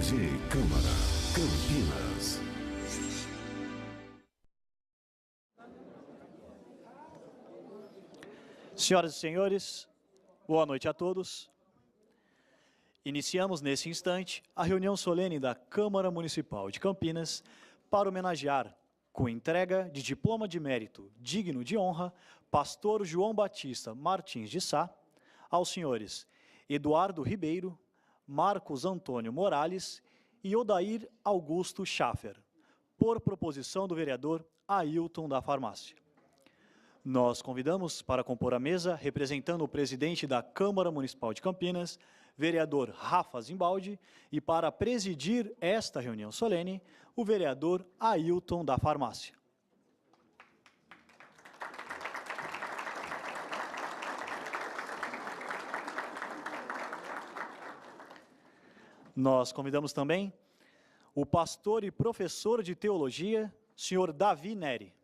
TV Câmara, Campinas. Senhoras e senhores, boa noite a todos. Iniciamos nesse instante a reunião solene da Câmara Municipal de Campinas para homenagear, com entrega de diploma de mérito digno de honra, pastor João Batista Martins de Sá, aos senhores Eduardo Ribeiro, Marcos Antônio Morales e Odair Augusto Schaffer, por proposição do vereador Ailton da Farmácia. Nós convidamos para compor a mesa, representando o presidente da Câmara Municipal de Campinas, vereador Rafa Zimbaldi, e para presidir esta reunião solene, o vereador Ailton da Farmácia. Nós convidamos também o pastor e professor de teologia, senhor Davi Neri.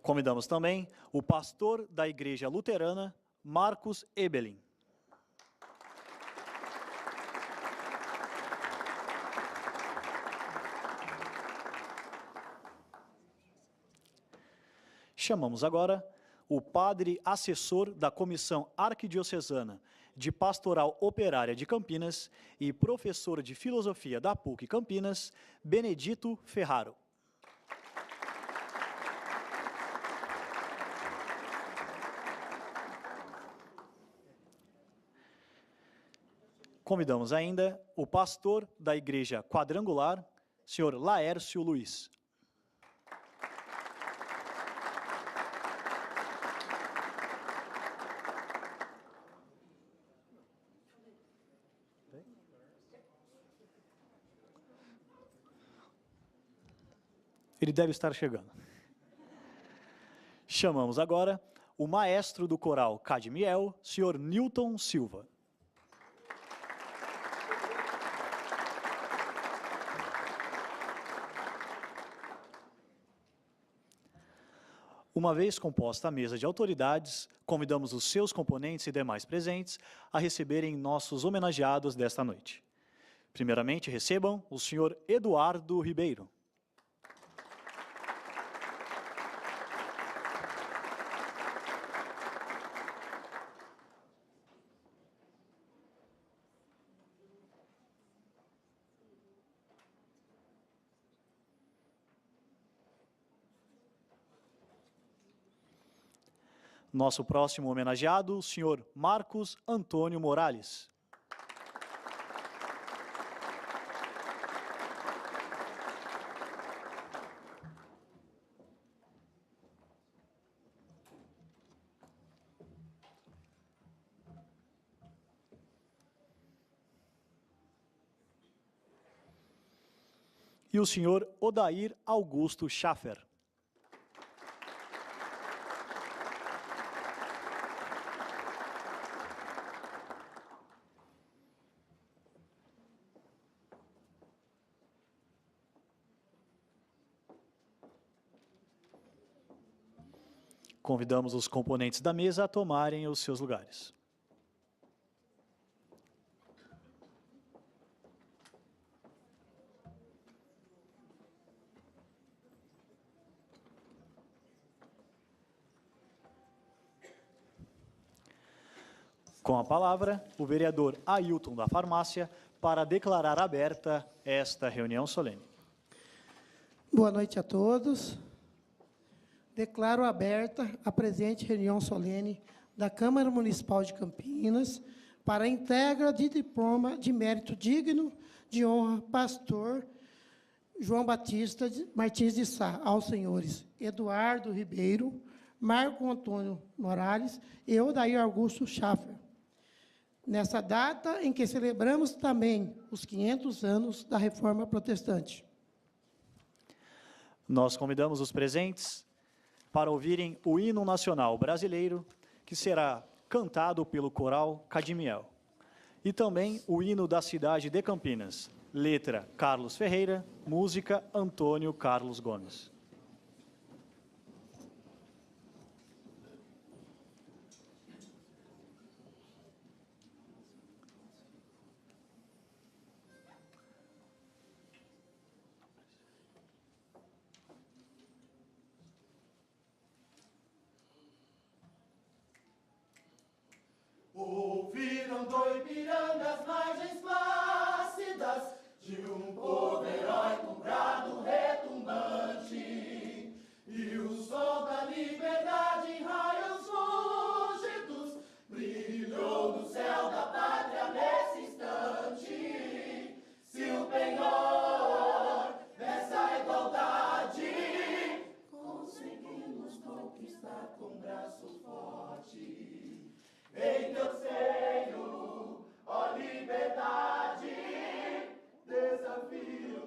Convidamos também o pastor da Igreja Luterana, Marcos Ebelin. Chamamos agora o padre assessor da Comissão Arquidiocesana de Pastoral Operária de Campinas e professor de Filosofia da PUC Campinas, Benedito Ferraro. Convidamos ainda o pastor da Igreja Quadrangular, senhor Laércio Luiz. Ele deve estar chegando. Chamamos agora o maestro do coral Cadmiel, senhor Nilton Silva. Uma vez composta a mesa de autoridades, convidamos os seus componentes e demais presentes a receberem nossos homenageados desta noite. Primeiramente, recebam o senhor Eduardo Ribeiro. Nosso próximo homenageado, o senhor Marcos Antônio Morales. E o senhor Odair Augusto Schaffer. Convidamos os componentes da mesa a tomarem os seus lugares. Com a palavra, o vereador Ailton da Farmácia, para declarar aberta esta reunião solene. Boa noite a todos. Declaro aberta a presente reunião solene da Câmara Municipal de Campinas para a entrega de diploma de mérito digno de honra pastor João Batista Martins de Sá aos senhores Eduardo Ribeiro, Marco Antônio Morales e Odair Augusto Schaffer. Nessa data em que celebramos também os 500 anos da Reforma Protestante. Nós convidamos os presentes para ouvirem o hino nacional brasileiro, que será cantado pelo coral Cadmiel. E também o hino da cidade de Campinas, letra Carlos Ferreira, música Antônio Carlos Gomes. andou Ipiranga as margens plácidas de um povo heróico, brado retumbante. E o sol da liberdade em raios fúlgidos brilhou no céu da pátria nesse instante. Se o penhor dessa igualdade conseguimos conquistar com braço forte, em teu seio, ó liberdade, desafio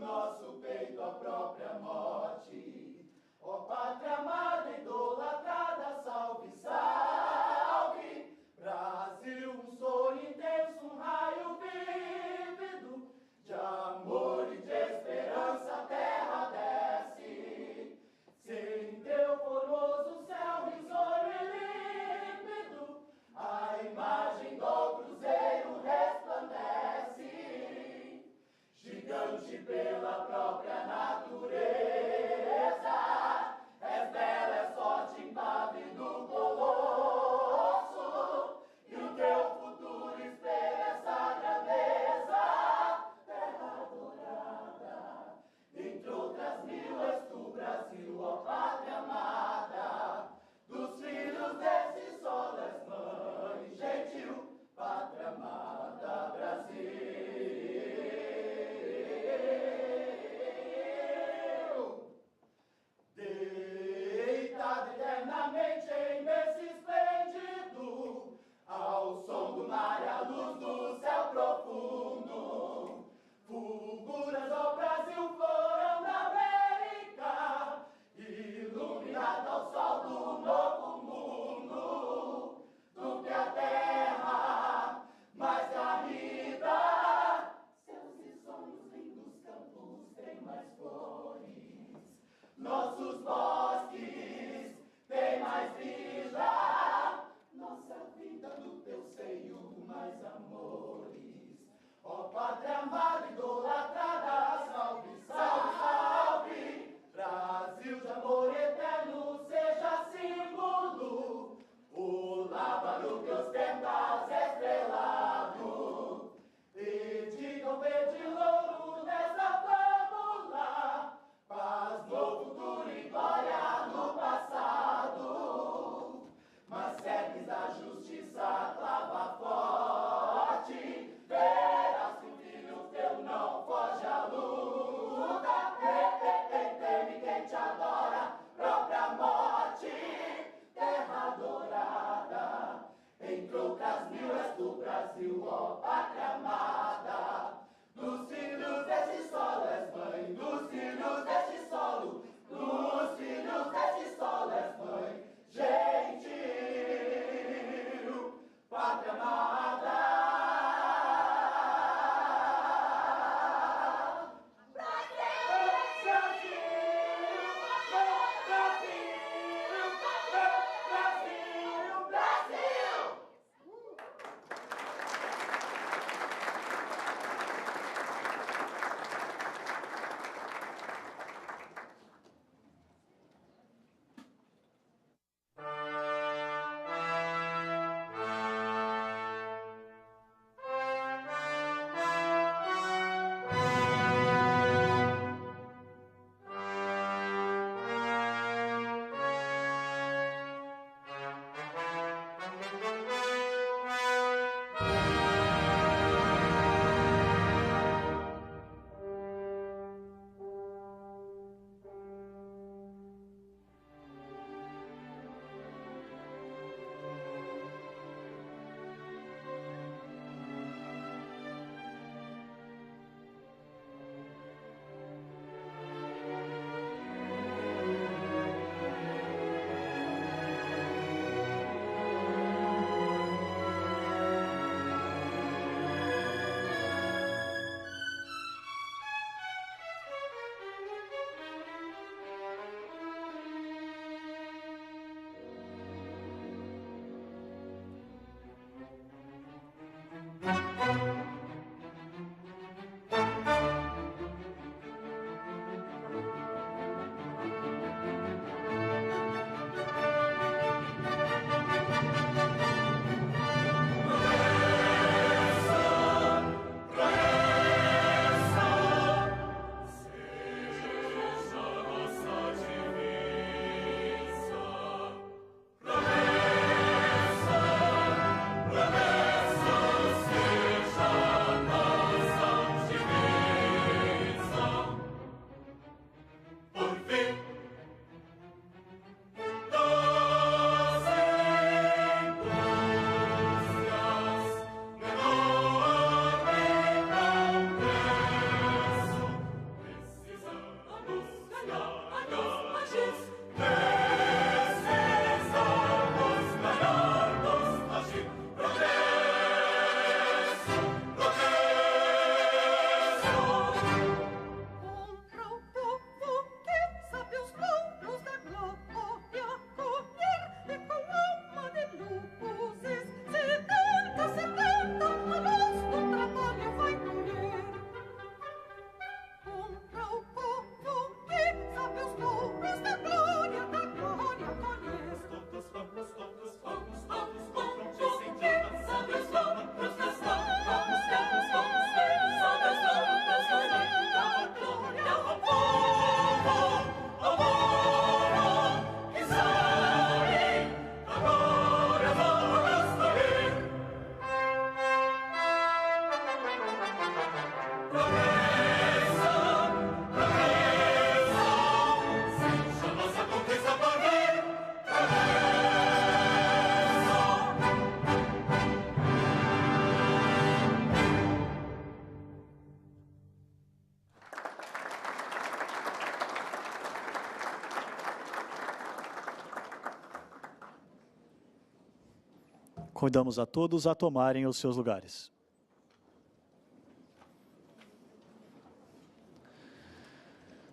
Convidamos a todos a tomarem os seus lugares.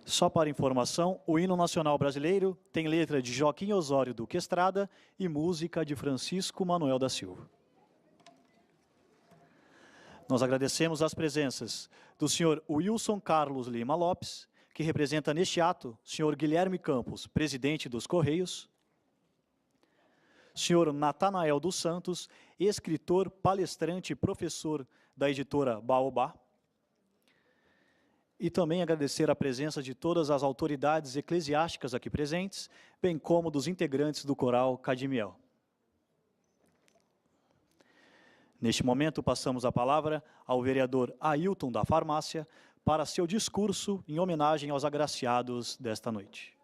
Só para informação, o hino nacional brasileiro tem letra de Joaquim Osório Duque Estrada e música de Francisco Manuel da Silva. Nós agradecemos as presenças do senhor Wilson Carlos Lima Lopes, que representa neste ato o senhor Guilherme Campos, presidente dos Correios, senhor Natanael dos Santos, escritor, palestrante e professor da editora Baobá, e também agradecer a presença de todas as autoridades eclesiásticas aqui presentes, bem como dos integrantes do coral Cadmiel. Neste momento, passamos a palavra ao vereador Ailton da Farmácia para seu discurso em homenagem aos agraciados desta noite.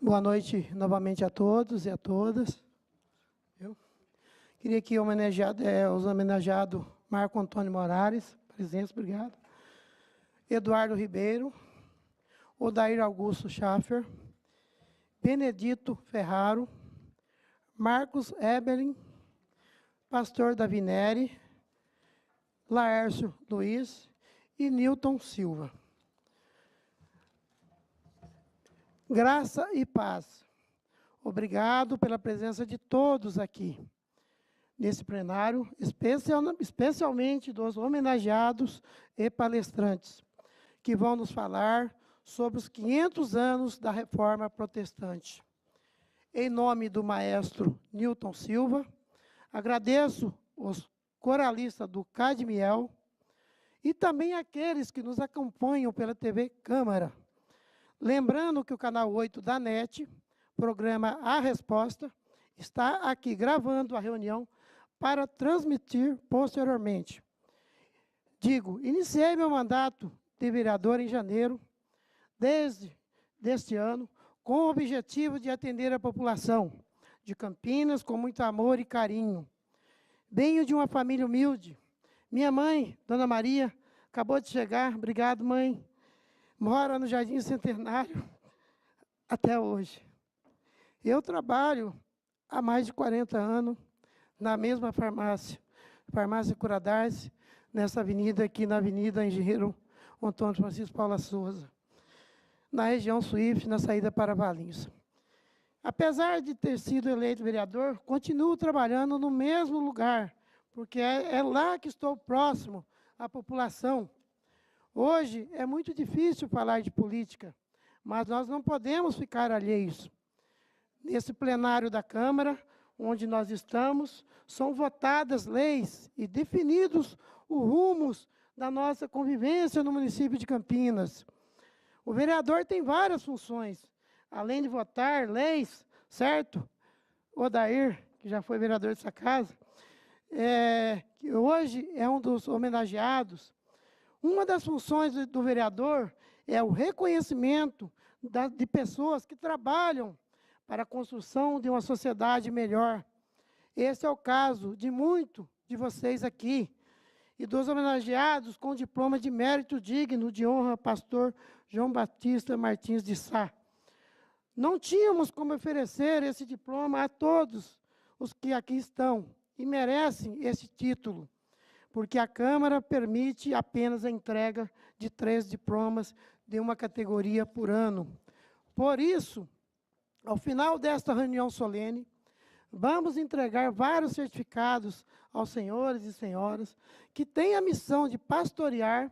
Boa noite novamente a todos e a todas. Eu queria aqui os homenageados Marco Antônio Moraes, presença, obrigado. Eduardo Ribeiro, Odair Augusto Schaffer, Benedito Ferraro, Marcos Ebelin, Pastor Davineri, Laércio Luiz e Nilton Silva. Graça e paz. Obrigado pela presença de todos aqui, nesse plenário, especialmente dos homenageados e palestrantes, que vão nos falar sobre os 500 anos da Reforma Protestante. Em nome do maestro Nilton Silva, agradeço os coralistas do Cadmiel e também aqueles que nos acompanham pela TV Câmara. Lembrando que o canal 8 da NET, programa A Resposta, está aqui gravando a reunião para transmitir posteriormente. Iniciei meu mandato de vereador em janeiro deste ano, com o objetivo de atender a população de Campinas com muito amor e carinho. Venho de uma família humilde. Minha mãe, Dona Maria, acabou de chegar. Obrigado, mãe. Mora no Jardim Centenário até hoje. Eu trabalho há mais de 40 anos na mesma farmácia, Farmácia Curadars, nessa avenida aqui, na Avenida Engenheiro Antônio Francisco Paula Souza, na região Suífe, na saída para Valinhos. Apesar de ter sido eleito vereador, continuo trabalhando no mesmo lugar, porque é lá que estou próximo à população. Hoje é muito difícil falar de política, mas nós não podemos ficar alheios. Nesse plenário da Câmara, onde nós estamos, são votadas leis e definidos os rumos da nossa convivência no município de Campinas. O vereador tem várias funções, além de votar leis, certo? Odair, que já foi vereador dessa casa, que hoje é um dos homenageados. Uma das funções do vereador é o reconhecimento de pessoas que trabalham para a construção de uma sociedade melhor. Esse é o caso de muitos de vocês aqui, e dos homenageados com diploma de mérito digno de honra, pastor João Batista Martins de Sá. Não tínhamos como oferecer esse diploma a todos os que aqui estão, e merecem esse título, porque a Câmara permite apenas a entrega de 3 diplomas de uma categoria por ano. Por isso, ao final desta reunião solene, vamos entregar vários certificados aos senhores e senhoras que têm a missão de pastorear,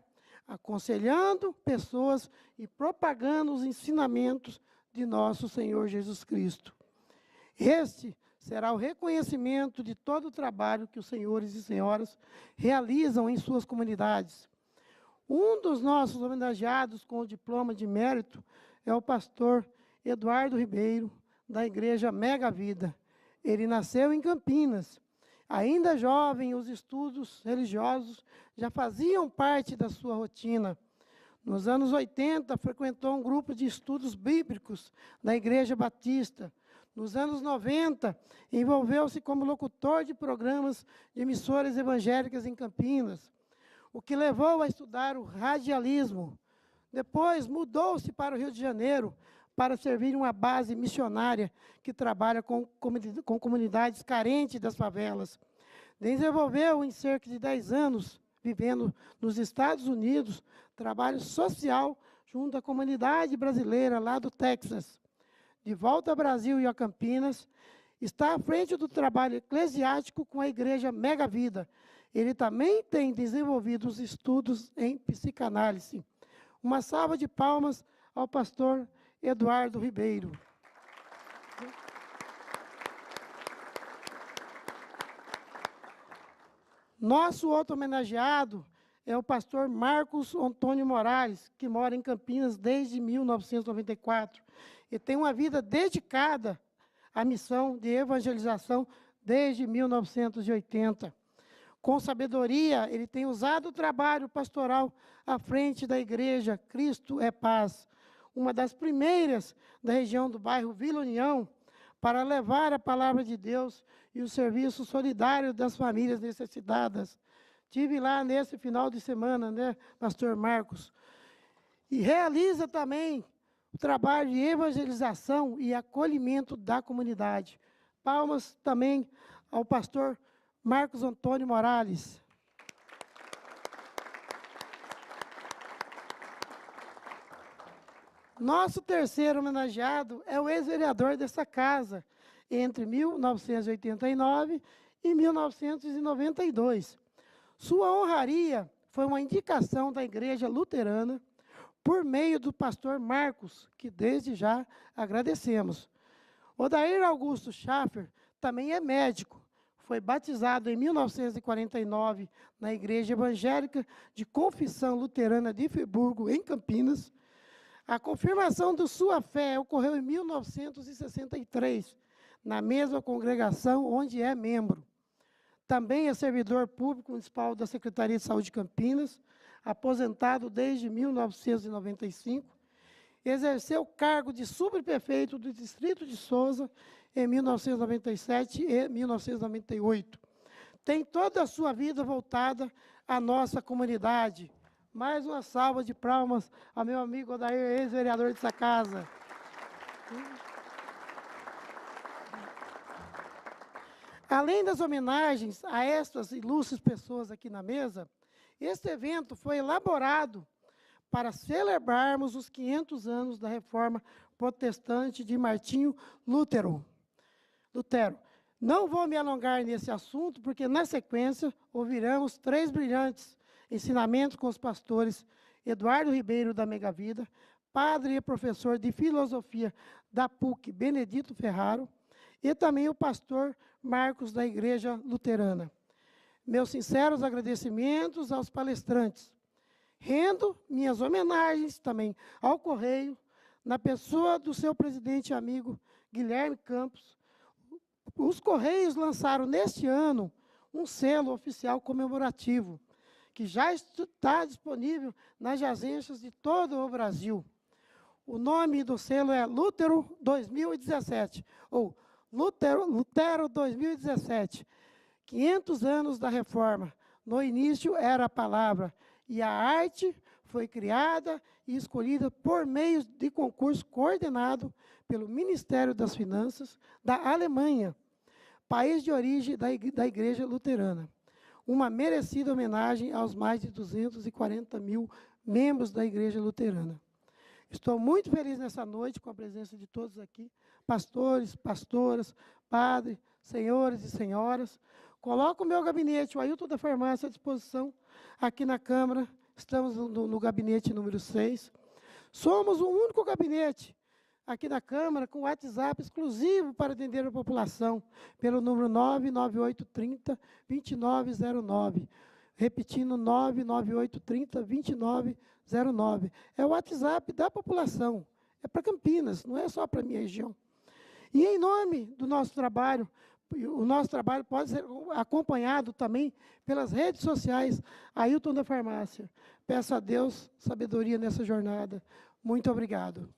aconselhando pessoas e propagando os ensinamentos de nosso Senhor Jesus Cristo. Este será o reconhecimento de todo o trabalho que os senhores e senhoras realizam em suas comunidades. Um dos nossos homenageados com o diploma de mérito é o pastor Eduardo Ribeiro, da Igreja Mega Vida. Ele nasceu em Campinas. Ainda jovem, os estudos religiosos já faziam parte da sua rotina. Nos anos 80, frequentou um grupo de estudos bíblicos da Igreja Batista. Nos anos 90, envolveu-se como locutor de programas de emissoras evangélicas em Campinas, o que levou a estudar o radialismo. Depois, mudou-se para o Rio de Janeiro para servir uma base missionária que trabalha com comunidades carentes das favelas. Desenvolveu, em cerca de 10 anos, vivendo nos Estados Unidos, trabalho social junto à comunidade brasileira lá do Texas. De volta ao Brasil e a Campinas, está à frente do trabalho eclesiástico com a Igreja Mega Vida. Ele também tem desenvolvido os estudos em psicanálise. Uma salva de palmas ao pastor Eduardo Ribeiro. Nosso outro homenageado é o pastor Marcos Antônio Morales, que mora em Campinas desde 1994 e tem uma vida dedicada à missão de evangelização desde 1980. Com sabedoria, ele tem usado o trabalho pastoral à frente da igreja Cristo é Paz, uma das primeiras da região do bairro Vila União, para levar a palavra de Deus e o serviço solidário das famílias necessitadas. Estive lá nesse final de semana, né, pastor Marcos? E realiza também o trabalho de evangelização e acolhimento da comunidade. Palmas também ao pastor Marcos Antônio Morales. Nosso terceiro homenageado é o ex-vereador dessa casa, entre 1989 e 1992. Sua honraria foi uma indicação da Igreja Luterana por meio do pastor Marcos, que desde já agradecemos. Odair Augusto Schaffer também é médico. Foi batizado em 1949 na Igreja Evangélica de Confissão Luterana de Friburgo, em Campinas. A confirmação de sua fé ocorreu em 1963, na mesma congregação onde é membro. Também é servidor público municipal da Secretaria de Saúde de Campinas, aposentado desde 1995. Exerceu o cargo de subprefeito do Distrito de Souza em 1997 e 1998. Tem toda a sua vida voltada à nossa comunidade. Mais uma salva de palmas ao meu amigo Odair, ex-vereador dessa casa. Além das homenagens a estas ilustres pessoas aqui na mesa, este evento foi elaborado para celebrarmos os 500 anos da Reforma Protestante de Martinho Lutero. Não vou me alongar nesse assunto, porque, na sequência, ouviremos 3 brilhantes ensinamentos com os pastores Eduardo Ribeiro, da Mega Vida, padre e professor de filosofia da PUC, Benedito Ferraro, e também o pastor Marcos, da Igreja Luterana. Meus sinceros agradecimentos aos palestrantes. Rendo minhas homenagens também ao Correio, na pessoa do seu presidente e amigo Guilherme Campos. Os Correios lançaram neste ano um selo oficial comemorativo, que já está disponível nas agências de todo o Brasil. O nome do selo é Lutero 2017, ou Lutero 2017. 500 anos da Reforma. No início era a palavra, e a arte foi criada e escolhida por meio de concurso coordenado pelo Ministério das Finanças da Alemanha, país de origem da Igreja Luterana. Uma merecida homenagem aos mais de 240 mil membros da Igreja Luterana. Estou muito feliz nessa noite com a presença de todos aqui, pastores, pastoras, padres, senhores e senhoras. Coloco o meu gabinete, o Ailton da Farmácia, à disposição aqui na Câmara. Estamos no gabinete número 6. Somos o único gabinete aqui na Câmara com WhatsApp exclusivo para atender a população, pelo número 99830-2909. Repetindo, 99830-2909. É o WhatsApp da população. É para Campinas, não é só para a minha região. E em nome do nosso trabalho, o nosso trabalho pode ser acompanhado também pelas redes sociais, Ailton da Farmácia. Peço a Deus sabedoria nessa jornada. Muito obrigado.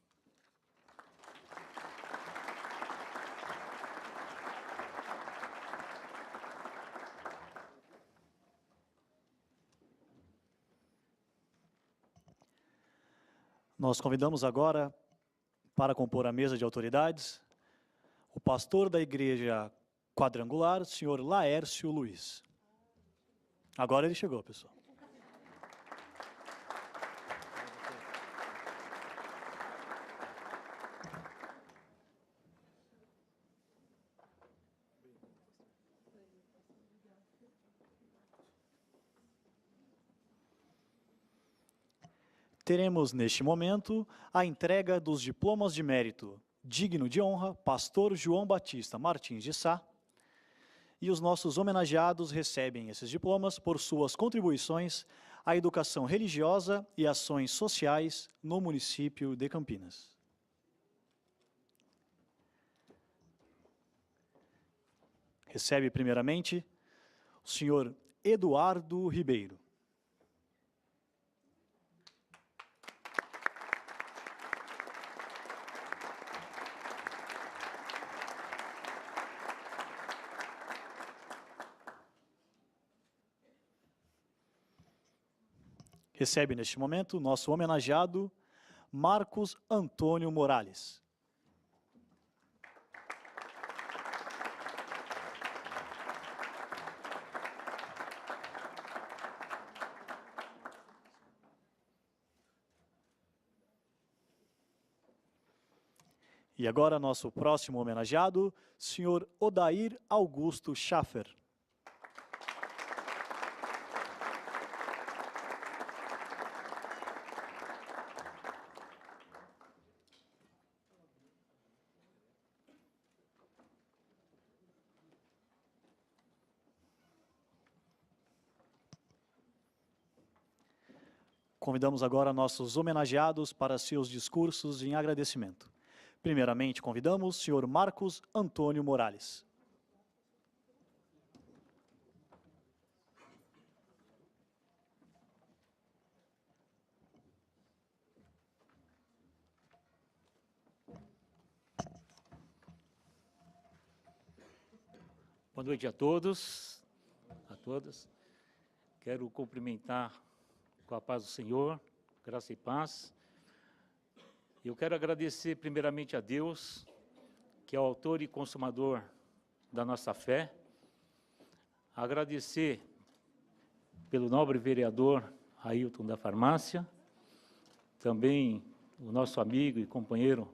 Nós convidamos agora para compor a mesa de autoridades o pastor da Igreja Quadrangular, o senhor Laércio Luiz. Agora ele chegou, pessoal. Teremos, neste momento, a entrega dos diplomas de mérito digno de honra, pastor João Batista Martins de Sá, e os nossos homenageados recebem esses diplomas por suas contribuições à educação religiosa e ações sociais no município de Campinas. Recebe, primeiramente, o senhor Eduardo Ribeiro. Recebe, neste momento, nosso homenageado, Marcos Antônio Morales. E agora, nosso próximo homenageado, senhor Odair Augusto Schaffer. Convidamos agora nossos homenageados para seus discursos em agradecimento. Primeiramente, convidamos o senhor Marcos Antônio Morales. Boa noite a todos, a todas. Quero cumprimentar com a paz do Senhor, graça e paz. Eu quero agradecer primeiramente a Deus, que é o autor e consumador da nossa fé. Agradecer pelo nobre vereador Ailton da Farmácia, também o nosso amigo e companheiro,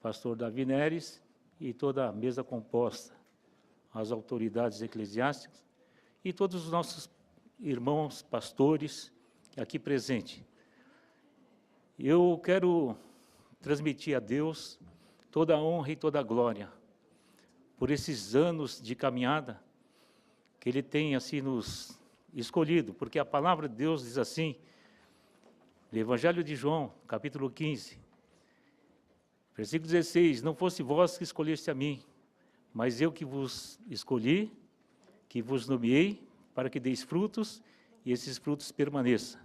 pastor Davi Neres, e toda a mesa composta, as autoridades eclesiásticas e todos os nossos irmãos pastores aqui presentes. Eu quero transmitir a Deus toda a honra e toda a glória por esses anos de caminhada que Ele tem assim nos escolhido, porque a palavra de Deus diz assim, no Evangelho de João, capítulo 15, versículo 16, não fosse vós que escolheste a mim, mas eu que vos escolhi, que vos nomeei, para que deis frutos, e esses frutos permaneçam.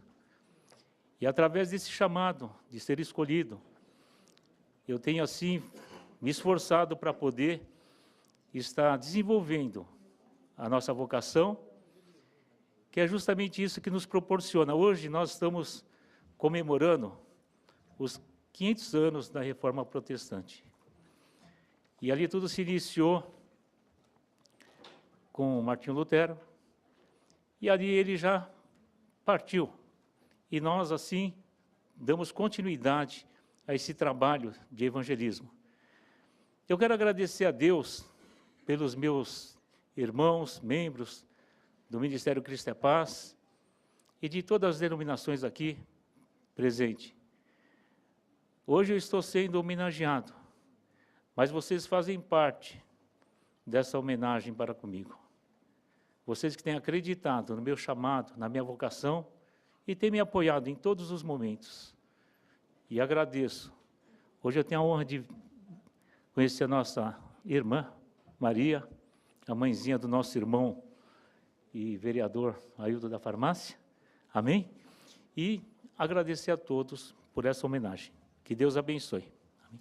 E através desse chamado, de ser escolhido, eu tenho assim me esforçado para poder estar desenvolvendo a nossa vocação, que é justamente isso que nos proporciona. Hoje nós estamos comemorando os 500 anos da Reforma Protestante. E ali tudo se iniciou com Martinho Lutero, e ali ele já partiu. E nós, assim, damos continuidade a esse trabalho de evangelismo. Eu quero agradecer a Deus pelos meus irmãos, membros do Ministério Cristo é Paz e de todas as denominações aqui presentes. Hoje eu estou sendo homenageado, mas vocês fazem parte dessa homenagem para comigo. Vocês que têm acreditado no meu chamado, na minha vocação, e têm me apoiado em todos os momentos. E agradeço. Hoje eu tenho a honra de conhecer a nossa irmã, Maria, a mãezinha do nosso irmão e vereador Ailton da Farmácia. Amém? E agradecer a todos por essa homenagem. Que Deus abençoe. Amém.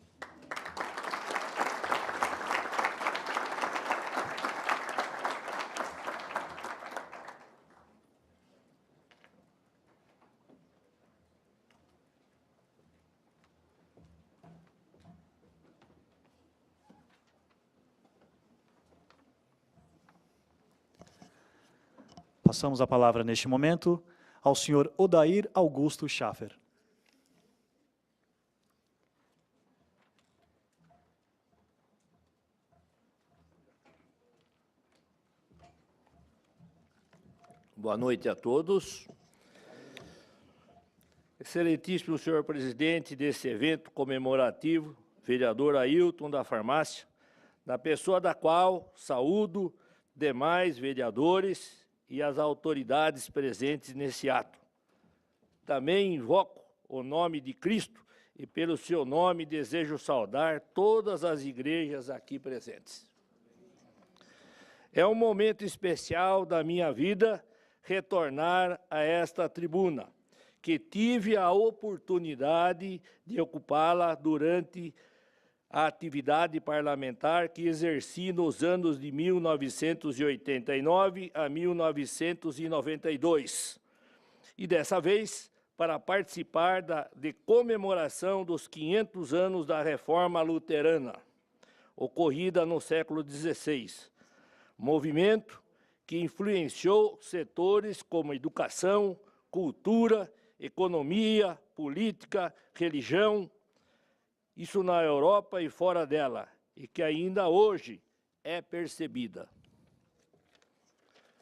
Passamos a palavra neste momento ao senhor Odair Augusto Schaffer. Boa noite a todos. Excelentíssimo senhor presidente desse evento comemorativo, vereador Ailton da Farmácia, na pessoa da qual saúdo demais vereadores e as autoridades presentes nesse ato. Também invoco o nome de Cristo e pelo seu nome desejo saudar todas as igrejas aqui presentes. É um momento especial da minha vida retornar a esta tribuna, que tive a oportunidade de ocupá-la durante a atividade parlamentar que exerci nos anos de 1989 a 1992. E dessa vez, para participar de comemoração dos 500 anos da Reforma Luterana, ocorrida no século XVI. Movimento que influenciou setores como educação, cultura, economia, política, religião, isso na Europa e fora dela, e que ainda hoje é percebida.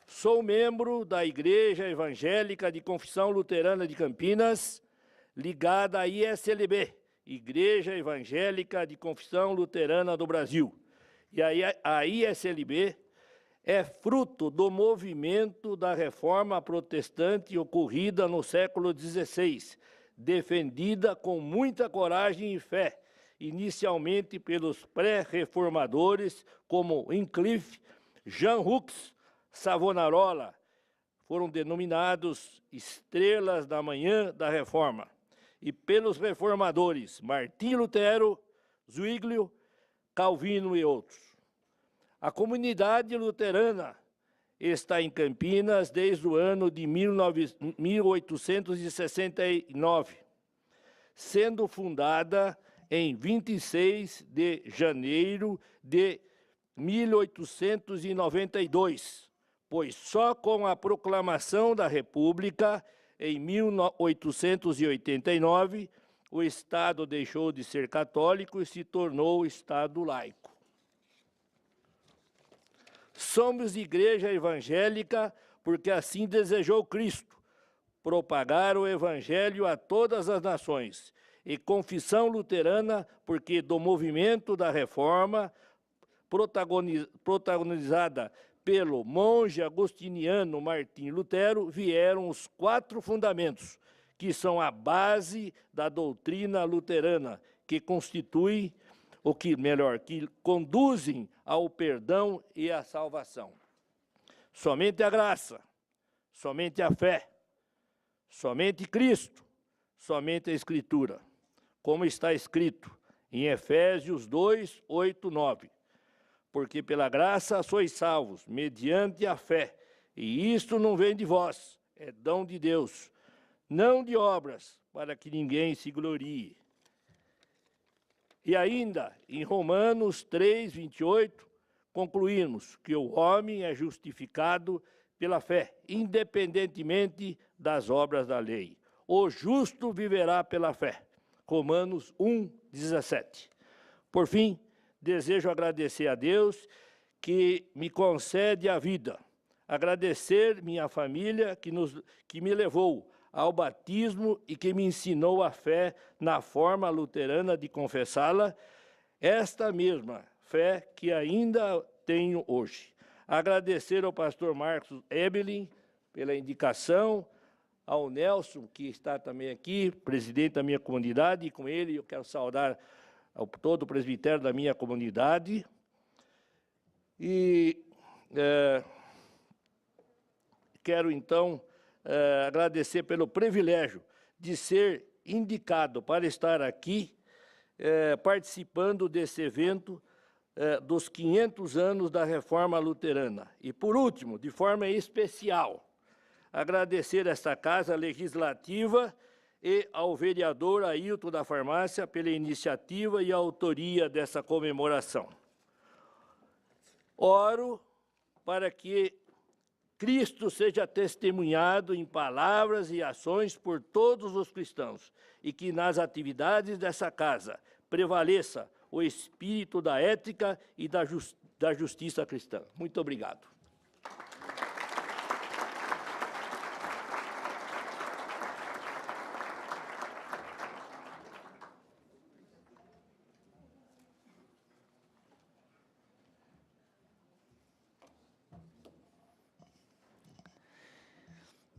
Sou membro da Igreja Evangélica de Confissão Luterana de Campinas, ligada à ISLB, Igreja Evangélica de Confissão Luterana do Brasil. E a ISLB é fruto do movimento da Reforma Protestante ocorrida no século XVI, defendida com muita coragem e fé, inicialmente pelos pré-reformadores como Wycliffe, Jean Hus, Savonarola, foram denominados estrelas da manhã da Reforma, e pelos reformadores Martim Lutero, Zwinglio, Calvino e outros. A comunidade luterana está em Campinas desde o ano de 1869, sendo fundada em 26 de janeiro de 1892, pois só com a proclamação da República, em 1889, o Estado deixou de ser católico e se tornou Estado laico. Somos igreja evangélica porque assim desejou Cristo, propagar o evangelho a todas as nações, e confissão luterana porque do movimento da Reforma, protagonizada pelo monge agostiniano Martim Lutero, vieram os 4 fundamentos, que são a base da doutrina luterana, que constitui que conduzem ao perdão e à salvação. Somente a graça, somente a fé, somente Cristo, somente a Escritura, como está escrito em Efésios 2, 8, 9. Porque pela graça sois salvos, mediante a fé, e isto não vem de vós, é dom de Deus, não de obras, para que ninguém se glorie. E ainda, em Romanos 3, 28, concluímos que o homem é justificado pela fé, independentemente das obras da lei. O justo viverá pela fé. Romanos 1, 17. Por fim, desejo agradecer a Deus que me concede a vida. Agradecer minha família que me levou ao batismo e que me ensinou a fé na forma luterana de confessá-la, esta mesma fé que ainda tenho hoje. Agradecer ao pastor Marcos Ebelin pela indicação, ao Nelson, que está também aqui, presidente da minha comunidade, e com ele eu quero saudar todo o presbitério da minha comunidade. E quero, então, agradecer pelo privilégio de ser indicado para estar aqui participando desse evento dos 500 anos da Reforma Luterana. E, por último, de forma especial, agradecer esta Casa Legislativa e ao vereador Ailton da Farmácia pela iniciativa e autoria dessa comemoração. Oro para que Cristo seja testemunhado em palavras e ações por todos os cristãos e que nas atividades dessa casa prevaleça o espírito da ética e da justiça cristã. Muito obrigado.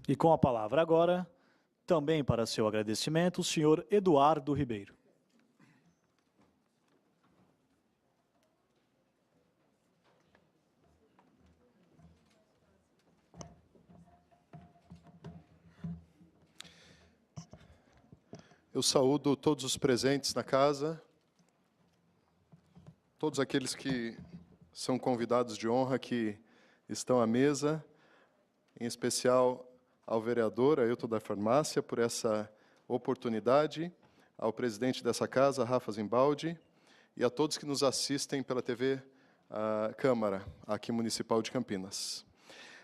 E com a palavra agora, também para seu agradecimento, o senhor Eduardo Ribeiro. Eu saúdo todos os presentes na casa, todos aqueles que são convidados de honra que estão à mesa, em especial ao vereador Ailton da Farmácia por essa oportunidade, ao presidente dessa casa, Rafa Zimbaldi, e a todos que nos assistem pela TV Câmara, aqui municipal de Campinas.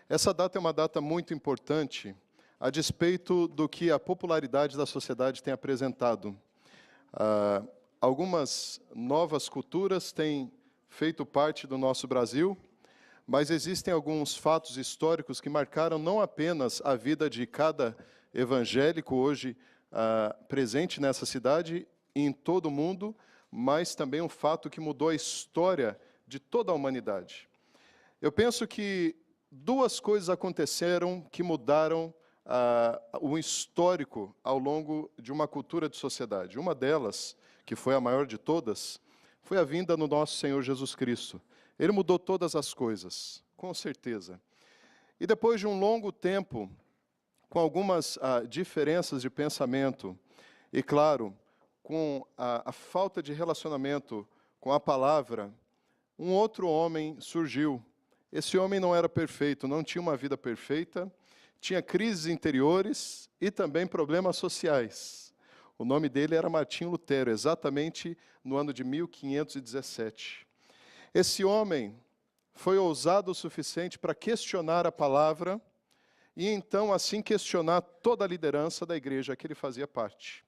Essa data é uma data muito importante, a despeito do que a popularidade da sociedade tem apresentado. Algumas novas culturas têm feito parte do nosso Brasil, mas existem alguns fatos históricos que marcaram não apenas a vida de cada evangélico hoje presente nessa cidade e em todo o mundo, mas também um fato que mudou a história de toda a humanidade. Eu penso que duas coisas aconteceram que mudaram o histórico ao longo de uma cultura de sociedade. Uma delas, que foi a maior de todas, foi a vinda do nosso Senhor Jesus Cristo. Ele mudou todas as coisas, com certeza. E depois de um longo tempo, com algumas diferenças de pensamento, e claro, com a falta de relacionamento com a palavra, um outro homem surgiu. Esse homem não era perfeito, não tinha uma vida perfeita, tinha crises interiores e também problemas sociais. O nome dele era Martim Lutero, exatamente no ano de 1517. Esse homem foi ousado o suficiente para questionar a palavra e então assim questionar toda a liderança da igreja que ele fazia parte.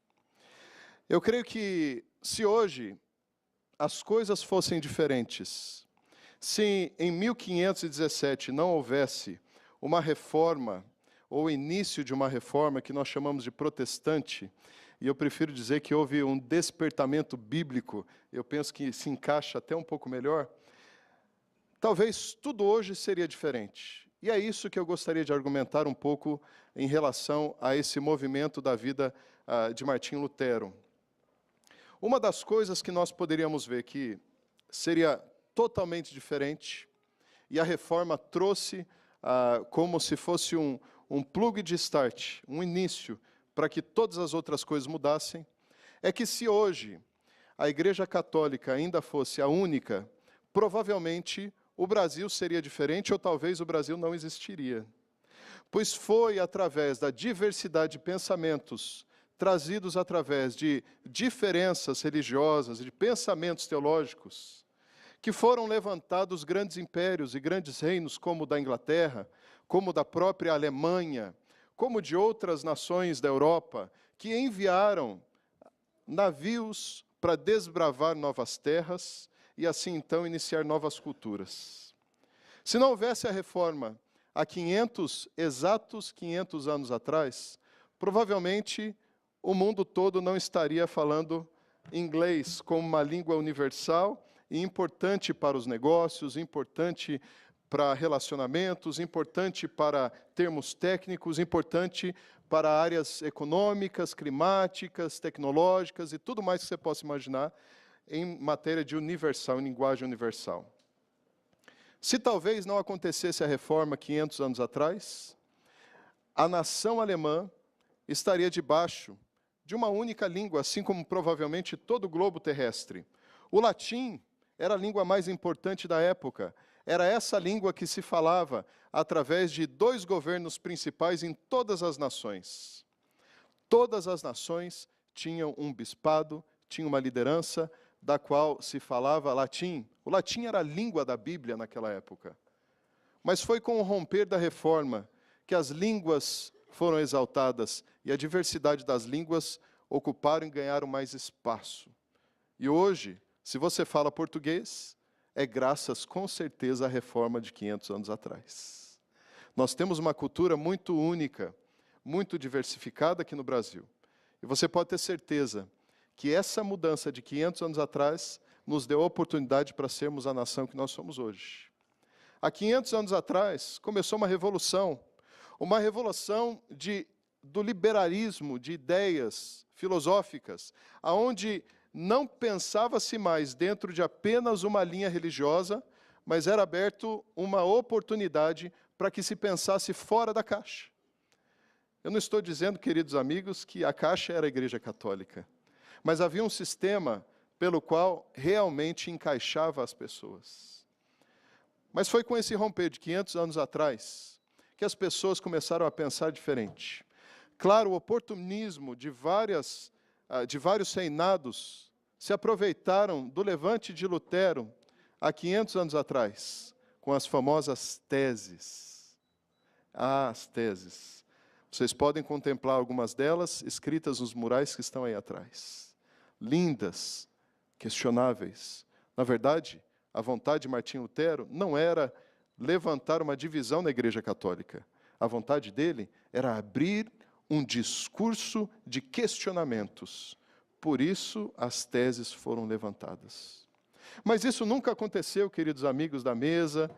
Eu creio que se hoje as coisas fossem diferentes, se em 1517 não houvesse uma reforma ou início de uma reforma que nós chamamos de protestante, e eu prefiro dizer que houve um despertamento bíblico, eu penso que se encaixa até um pouco melhor, talvez tudo hoje seria diferente. E é isso que eu gostaria de argumentar um pouco em relação a esse movimento da vida de Martim Lutero. Uma das coisas que nós poderíamos ver que seria totalmente diferente, e a reforma trouxe como se fosse um plug de start, um início, para que todas as outras coisas mudassem, é que se hoje a Igreja Católica ainda fosse a única, provavelmente o Brasil seria diferente ou talvez o Brasil não existiria. Pois foi através da diversidade de pensamentos, trazidos através de diferenças religiosas, de pensamentos teológicos, que foram levantados grandes impérios e grandes reinos como o da Inglaterra, como da própria Alemanha, como de outras nações da Europa, que enviaram navios para desbravar novas terras e assim então iniciar novas culturas. Se não houvesse a reforma há exatos 500 anos atrás, provavelmente o mundo todo não estaria falando inglês como uma língua universal e importante para os negócios, importante para relacionamentos, importante para termos técnicos, importante para áreas econômicas, climáticas, tecnológicas e tudo mais que você possa imaginar em matéria de universal, em linguagem universal. Se talvez não acontecesse a reforma 500 anos atrás, a nação alemã estaria debaixo de uma única língua, assim como provavelmente todo o globo terrestre. O latim era a língua mais importante da época. Era essa língua que se falava através de 2 governos principais em todas as nações. Todas as nações tinham um bispado, tinham uma liderança da qual se falava latim. O latim era a língua da Bíblia naquela época. Mas foi com o romper da reforma que as línguas foram exaltadas e a diversidade das línguas ocuparam e ganharam mais espaço. E hoje, se você fala português, é graças, com certeza, à reforma de 500 anos atrás. Nós temos uma cultura muito única, muito diversificada aqui no Brasil. E você pode ter certeza que essa mudança de 500 anos atrás nos deu a oportunidade para sermos a nação que nós somos hoje. Há 500 anos atrás, começou uma revolução do liberalismo, de ideias filosóficas, aonde não pensava-se mais dentro de apenas uma linha religiosa, mas era aberto uma oportunidade para que se pensasse fora da caixa. Eu não estou dizendo, queridos amigos, que a caixa era a Igreja Católica, mas havia um sistema pelo qual realmente encaixava as pessoas. Mas foi com esse romper de 500 anos atrás que as pessoas começaram a pensar diferente. Claro, o oportunismo de vários reinados se aproveitaram do levante de Lutero há 500 anos atrás, com as famosas teses. As teses. Vocês podem contemplar algumas delas escritas nos murais que estão aí atrás. Lindas, questionáveis. Na verdade, a vontade de Martim Lutero não era levantar uma divisão na Igreja Católica. A vontade dele era abrir um discurso de questionamentos. Por isso, as teses foram levantadas. Mas isso nunca aconteceu, queridos amigos da mesa,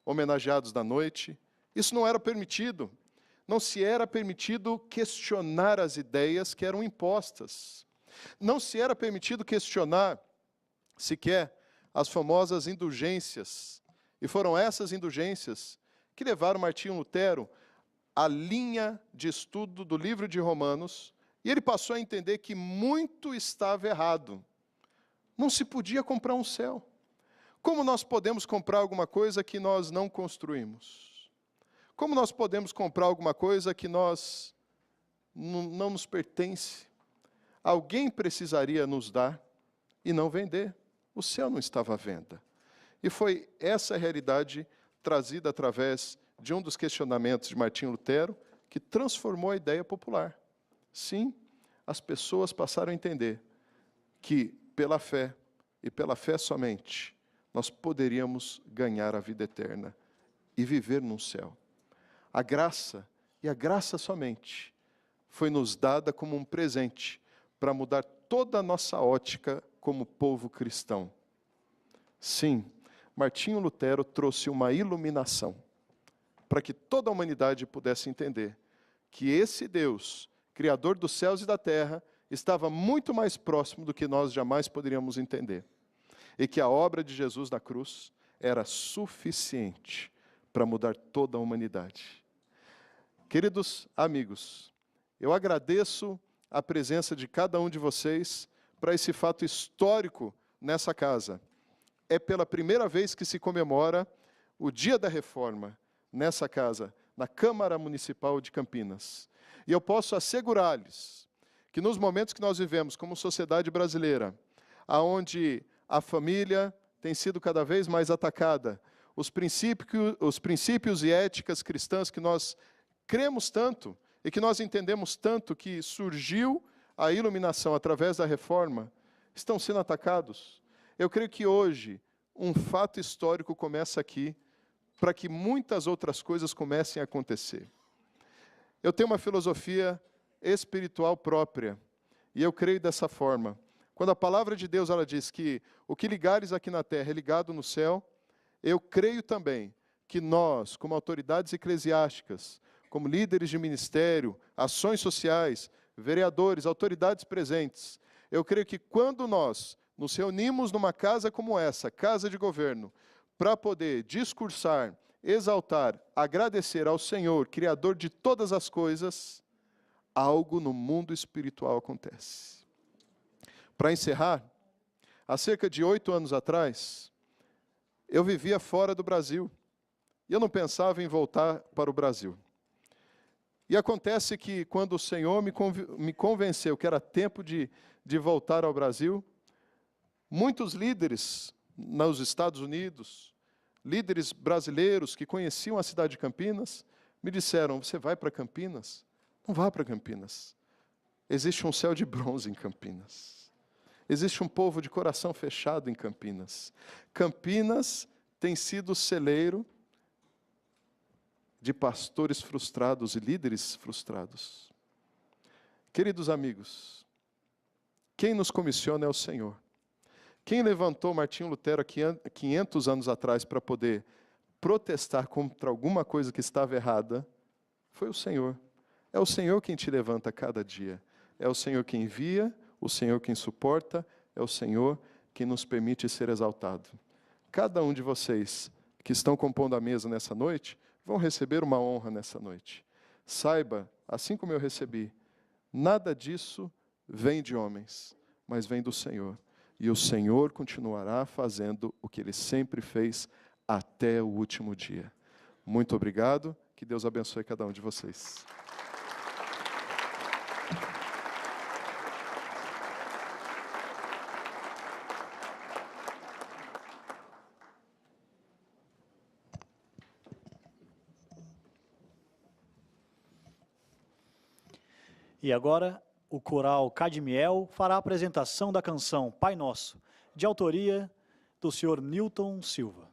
homenageados da noite. Isso não era permitido. Não se era permitido questionar as ideias que eram impostas. Não se era permitido questionar, sequer, as famosas indulgências. E foram essas indulgências que levaram Martinho Lutero à linha de estudo do livro de Romanos, e ele passou a entender que muito estava errado. Não se podia comprar um céu. Como nós podemos comprar alguma coisa que nós não construímos? Como nós podemos comprar alguma coisa que não nos pertence? Alguém precisaria nos dar e não vender. O céu não estava à venda. E foi essa a realidade trazida através de um dos questionamentos de Martinho Lutero que transformou a ideia popular. Sim, as pessoas passaram a entender que, pela fé, e pela fé somente, nós poderíamos ganhar a vida eterna e viver num céu. A graça, e a graça somente, foi nos dada como um presente para mudar toda a nossa ótica como povo cristão. Sim, Martinho Lutero trouxe uma iluminação para que toda a humanidade pudesse entender que esse Deus, Criador dos céus e da terra, estava muito mais próximo do que nós jamais poderíamos entender. E que a obra de Jesus na cruz era suficiente para mudar toda a humanidade. Queridos amigos, eu agradeço a presença de cada um de vocês para esse fato histórico nessa casa. É pela primeira vez que se comemora o Dia da Reforma nessa casa, na Câmara Municipal de Campinas. E eu posso assegurar-lhes que nos momentos que nós vivemos como sociedade brasileira, aonde a família tem sido cada vez mais atacada, os princípios e éticas cristãs que nós cremos tanto e que nós entendemos tanto que surgiu a iluminação através da reforma, estão sendo atacados. Eu creio que hoje um fato histórico começa aqui para que muitas outras coisas comecem a acontecer. Eu tenho uma filosofia espiritual própria e eu creio dessa forma. Quando a palavra de Deus ela diz que o que ligares aqui na terra é ligado no céu, eu creio também que nós, como autoridades eclesiásticas, como líderes de ministério, ações sociais, vereadores, autoridades presentes, eu creio que quando nós nos reunimos numa casa como essa, casa de governo, para poder discursar, exaltar, agradecer ao Senhor, Criador de todas as coisas, algo no mundo espiritual acontece. Para encerrar, há cerca de 8 anos atrás, eu vivia fora do Brasil, e eu não pensava em voltar para o Brasil. E acontece que quando o Senhor me convenceu que era tempo de voltar ao Brasil, muitos líderes nos Estados Unidos, líderes brasileiros que conheciam a cidade de Campinas, me disseram, você vai para Campinas? Não vá para Campinas. Existe um céu de bronze em Campinas. Existe um povo de coração fechado em Campinas. Campinas tem sido celeiro de pastores frustrados e líderes frustrados. Queridos amigos, quem nos comissiona é o Senhor. Quem levantou Martinho Lutero há 500 anos atrás para poder protestar contra alguma coisa que estava errada, foi o Senhor. É o Senhor quem te levanta cada dia. É o Senhor quem envia, o Senhor quem suporta, é o Senhor quem nos permite ser exaltado. Cada um de vocês que estão compondo a mesa nessa noite, vão receber uma honra nessa noite. Saiba, assim como eu recebi, nada disso vem de homens, mas vem do Senhor. E o Senhor continuará fazendo o que Ele sempre fez até o último dia. Muito obrigado, que Deus abençoe cada um de vocês. E agora, o coral Cadmiel fará a apresentação da canção Pai Nosso, de autoria do senhor Newton Silva.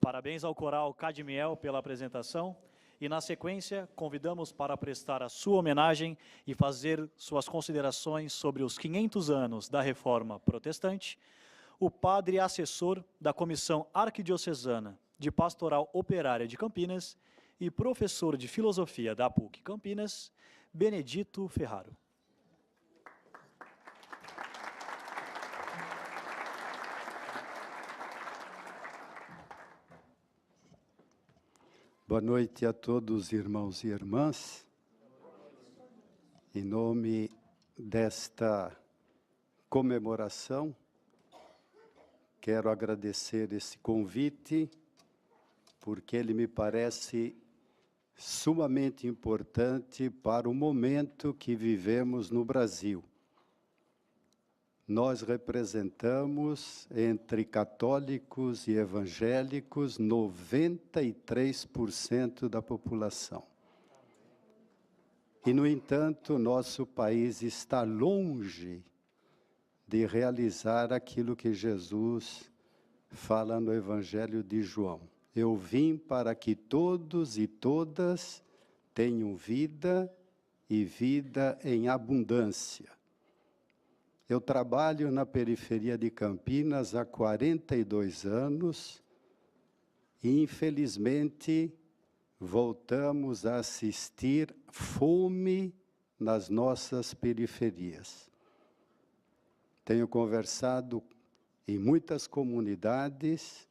Parabéns ao coral Cadmiel pela apresentação. E, na sequência, convidamos para prestar a sua homenagem e fazer suas considerações sobre os 500 anos da Reforma Protestante, o padre assessor da Comissão Arquidiocesana de Pastoral Operária de Campinas e professor de Filosofia da PUC Campinas, Benedito Ferraro. Boa noite a todos, irmãos e irmãs. Em nome desta comemoração, quero agradecer esse convite, porque ele me parece sumamente importante para o momento que vivemos no Brasil. Nós representamos, entre católicos e evangélicos, 93% da população. E, no entanto, nosso país está longe de realizar aquilo que Jesus fala no Evangelho de João. Eu vim para que todos e todas tenham vida e vida em abundância. Eu trabalho na periferia de Campinas há 42 anos e, infelizmente, voltamos a assistir fome nas nossas periferias. Tenho conversado em muitas comunidades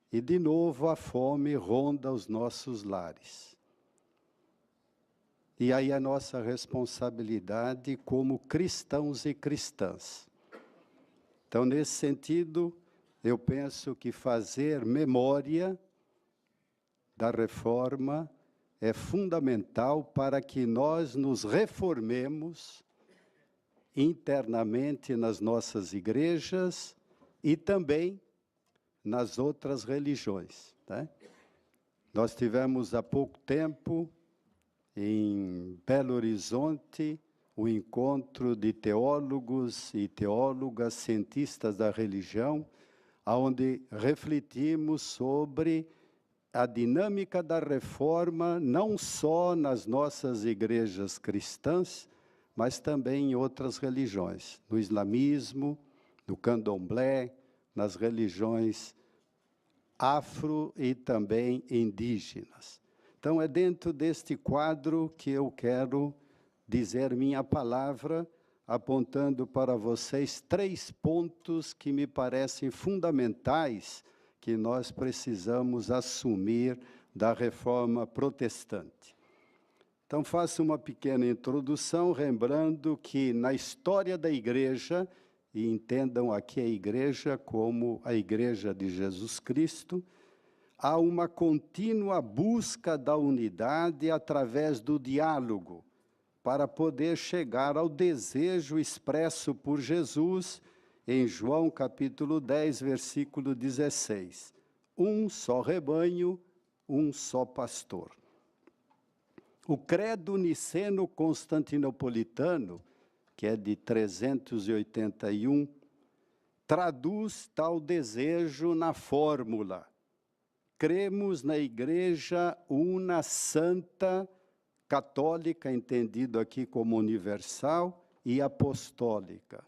e, de novo, a fome ronda os nossos lares. E aí a nossa responsabilidade como cristãos e cristãs. Então, nesse sentido, eu penso que fazer memória da reforma é fundamental para que nós nos reformemos internamente nas nossas igrejas e também nas outras religiões, né? Nós tivemos há pouco tempo em Belo Horizonte, o encontro de teólogos e teólogas, cientistas da religião, onde refletimos sobre a dinâmica da reforma, não só nas nossas igrejas cristãs, mas também em outras religiões, no islamismo, no candomblé, nas religiões afro e também indígenas. Então, é dentro deste quadro que eu quero dizer minha palavra, apontando para vocês 3 pontos que me parecem fundamentais que nós precisamos assumir da reforma protestante. Então, faço uma pequena introdução, lembrando que na história da igreja, e entendam aqui a igreja como a igreja de Jesus Cristo, há uma contínua busca da unidade através do diálogo, para poder chegar ao desejo expresso por Jesus em João capítulo 10, versículo 16. Um só rebanho, um só pastor. O credo niceno-constantinopolitano, que é de 381, traduz tal desejo na fórmula: cremos na Igreja una, santa, católica, entendido aqui como universal, e apostólica.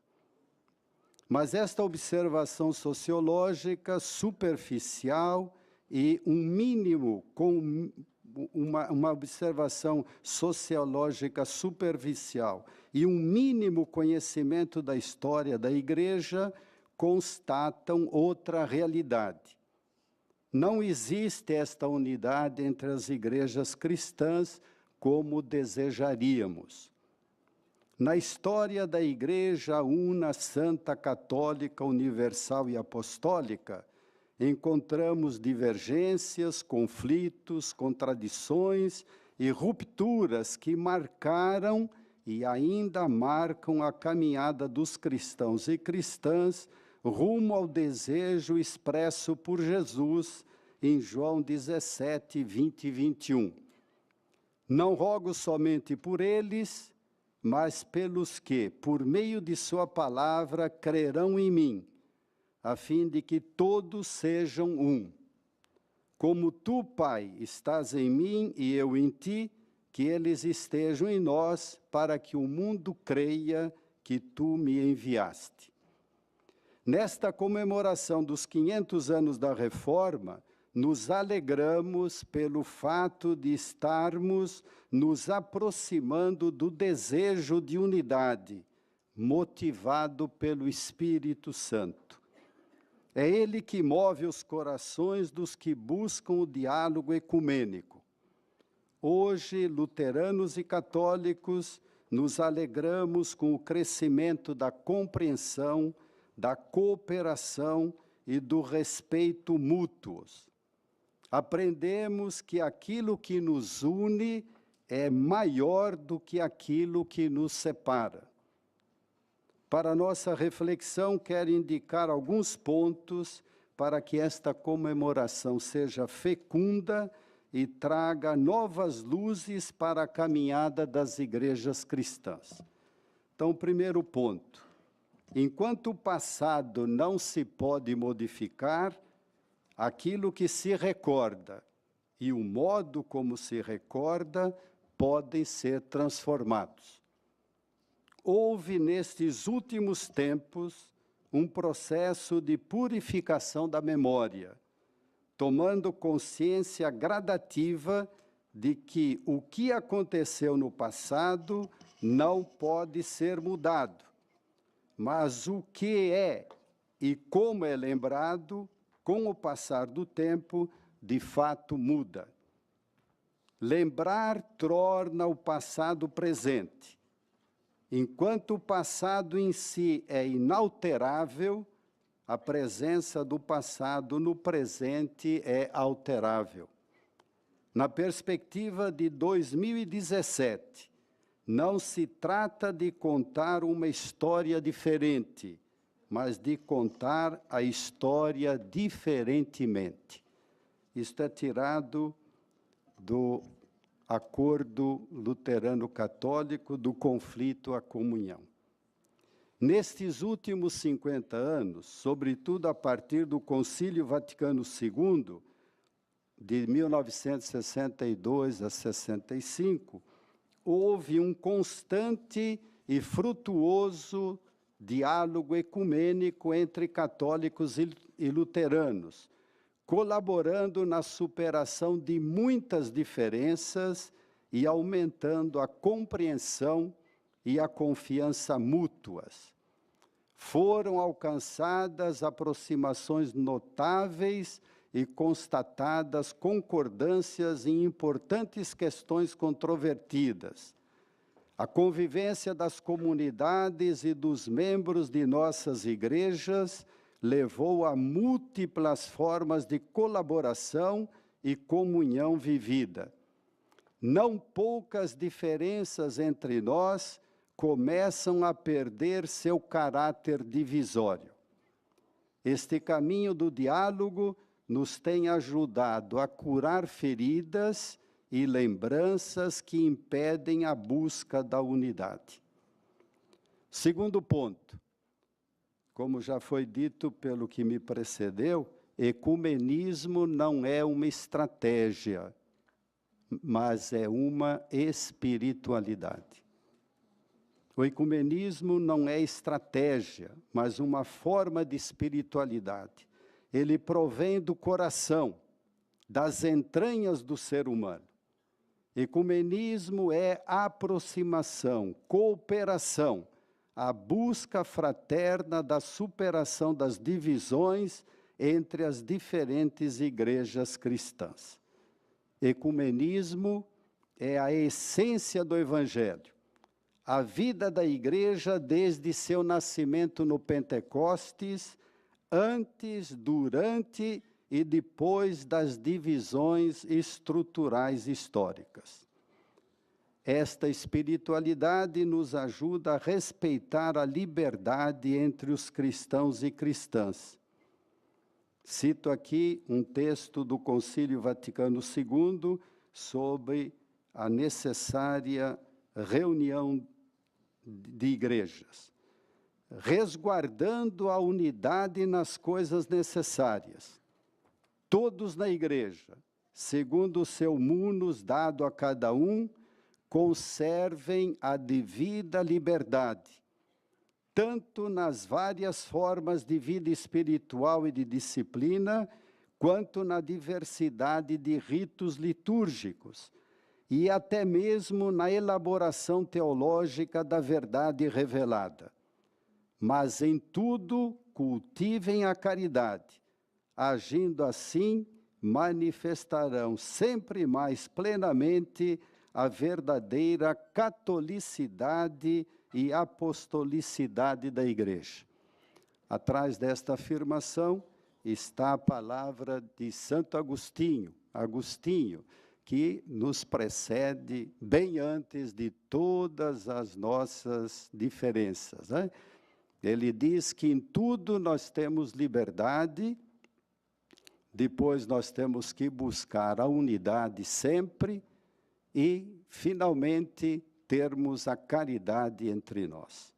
Mas esta observação sociológica superficial e um mínimo, com uma observação sociológica superficial e um mínimo conhecimento da história da Igreja, constatam outra realidade. Não existe esta unidade entre as igrejas cristãs como desejaríamos. Na história da Igreja una, santa, católica, universal e apostólica, encontramos divergências, conflitos, contradições e rupturas que marcaram e ainda marcam a caminhada dos cristãos e cristãs rumo ao desejo expresso por Jesus em João 17, 20 e 21. Não rogo somente por eles, mas pelos que, por meio de sua palavra, crerão em mim, a fim de que todos sejam um, como tu, Pai, estás em mim e eu em ti, que eles estejam em nós, para que o mundo creia que tu me enviaste. Nesta comemoração dos 500 anos da Reforma, nos alegramos pelo fato de estarmos nos aproximando do desejo de unidade, motivado pelo Espírito Santo. É ele que move os corações dos que buscam o diálogo ecumênico. Hoje, luteranos e católicos, nos alegramos com o crescimento da compreensão, da cooperação e do respeito mútuos. Aprendemos que aquilo que nos une é maior do que aquilo que nos separa. Para nossa reflexão, quero indicar alguns pontos para que esta comemoração seja fecunda e traga novas luzes para a caminhada das igrejas cristãs. Então, primeiro ponto. Enquanto o passado não se pode modificar, aquilo que se recorda e o modo como se recorda podem ser transformados. Houve, nestes últimos tempos, um processo de purificação da memória, tomando consciência gradativa de que o que aconteceu no passado não pode ser mudado, mas o que é e como é lembrado, com o passar do tempo, de fato muda. Lembrar torna o passado presente. Enquanto o passado em si é inalterável, a presença do passado no presente é alterável. Na perspectiva de 2017, não se trata de contar uma história diferente, mas de contar a história diferentemente. Isto é tirado do Acordo Luterano-Católico do Conflito à Comunhão. Nestes últimos 50 anos, sobretudo a partir do Concílio Vaticano II, de 1962 a 65, houve um constante e frutuoso diálogo ecumênico entre católicos e luteranos, colaborando na superação de muitas diferenças e aumentando a compreensão e a confiança mútuas. Foram alcançadas aproximações notáveis e constatadas concordâncias em importantes questões controvertidas. A convivência das comunidades e dos membros de nossas igrejas levou a múltiplas formas de colaboração e comunhão vivida. Não poucas diferenças entre nós começam a perder seu caráter divisório. Este caminho do diálogo nos tem ajudado a curar feridas e lembranças que impedem a busca da unidade. Segundo ponto, como já foi dito pelo que me precedeu, ecumenismo não é uma estratégia, mas é uma espiritualidade. O ecumenismo não é estratégia, mas uma forma de espiritualidade. Ele provém do coração, das entranhas do ser humano. Ecumenismo é aproximação, cooperação, a busca fraterna da superação das divisões entre as diferentes igrejas cristãs. Ecumenismo é a essência do Evangelho. A vida da igreja desde seu nascimento no Pentecostes, antes, durante e depois das divisões estruturais históricas. Esta espiritualidade nos ajuda a respeitar a liberdade entre os cristãos e cristãs. Cito aqui um texto do Concílio Vaticano II sobre a necessária reunião de igrejas, resguardando a unidade nas coisas necessárias. todos na igreja, segundo o seu munus dado a cada um, conservem a devida liberdade, tanto nas várias formas de vida espiritual e de disciplina, quanto na diversidade de ritos litúrgicos, e até mesmo na elaboração teológica da verdade revelada. Mas em tudo cultivem a caridade, agindo assim, manifestarão sempre mais plenamente a verdadeira catolicidade e apostolicidade da Igreja. Atrás desta afirmação está a palavra de Santo Agostinho, que nos precede bem antes de todas as nossas diferenças, né? Ele diz que em tudo nós temos liberdade, depois nós temos que buscar a unidade sempre e, finalmente, termos a caridade entre nós.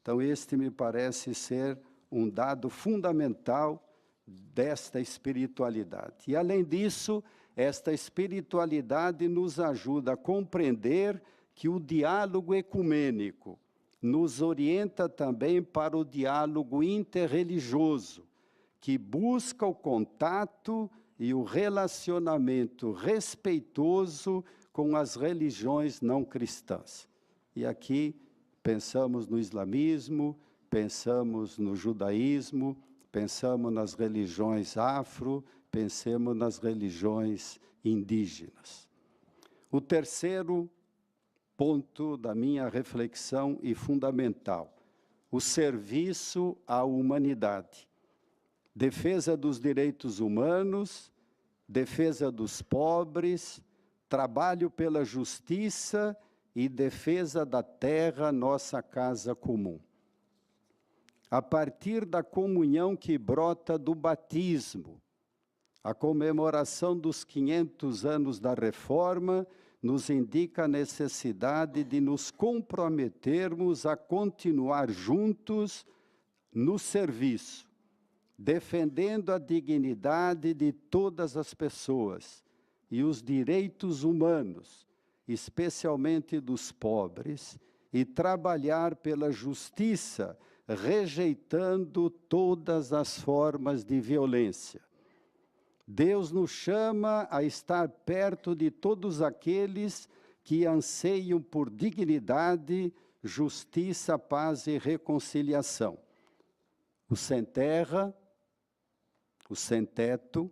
Então, este me parece ser um dado fundamental desta espiritualidade. E, além disso, esta espiritualidade nos ajuda a compreender que o diálogo ecumênico nos orienta também para o diálogo interreligioso, que busca o contato e o relacionamento respeitoso com as religiões não cristãs. E aqui pensamos no islamismo, pensamos no judaísmo, pensamos nas religiões afro, pensemos nas religiões indígenas. O terceiro ponto da minha reflexão e fundamental, o serviço à humanidade. Defesa dos direitos humanos, defesa dos pobres, trabalho pela justiça e defesa da terra, nossa casa comum. A partir da comunhão que brota do batismo, a comemoração dos 500 anos da Reforma nos indica a necessidade de nos comprometermos a continuar juntos no serviço, defendendo a dignidade de todas as pessoas e os direitos humanos, especialmente dos pobres, e trabalhar pela justiça, rejeitando todas as formas de violência. Deus nos chama a estar perto de todos aqueles que anseiam por dignidade, justiça, paz e reconciliação. O sem terra, o sem teto,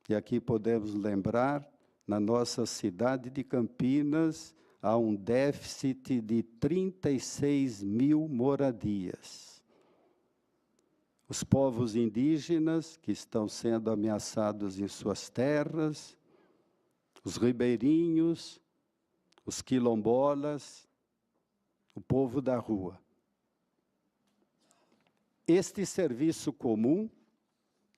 e aqui podemos lembrar, na nossa cidade de Campinas, há um déficit de 36 mil moradias. Os povos indígenas que estão sendo ameaçados em suas terras, os ribeirinhos, os quilombolas, o povo da rua. Este serviço comum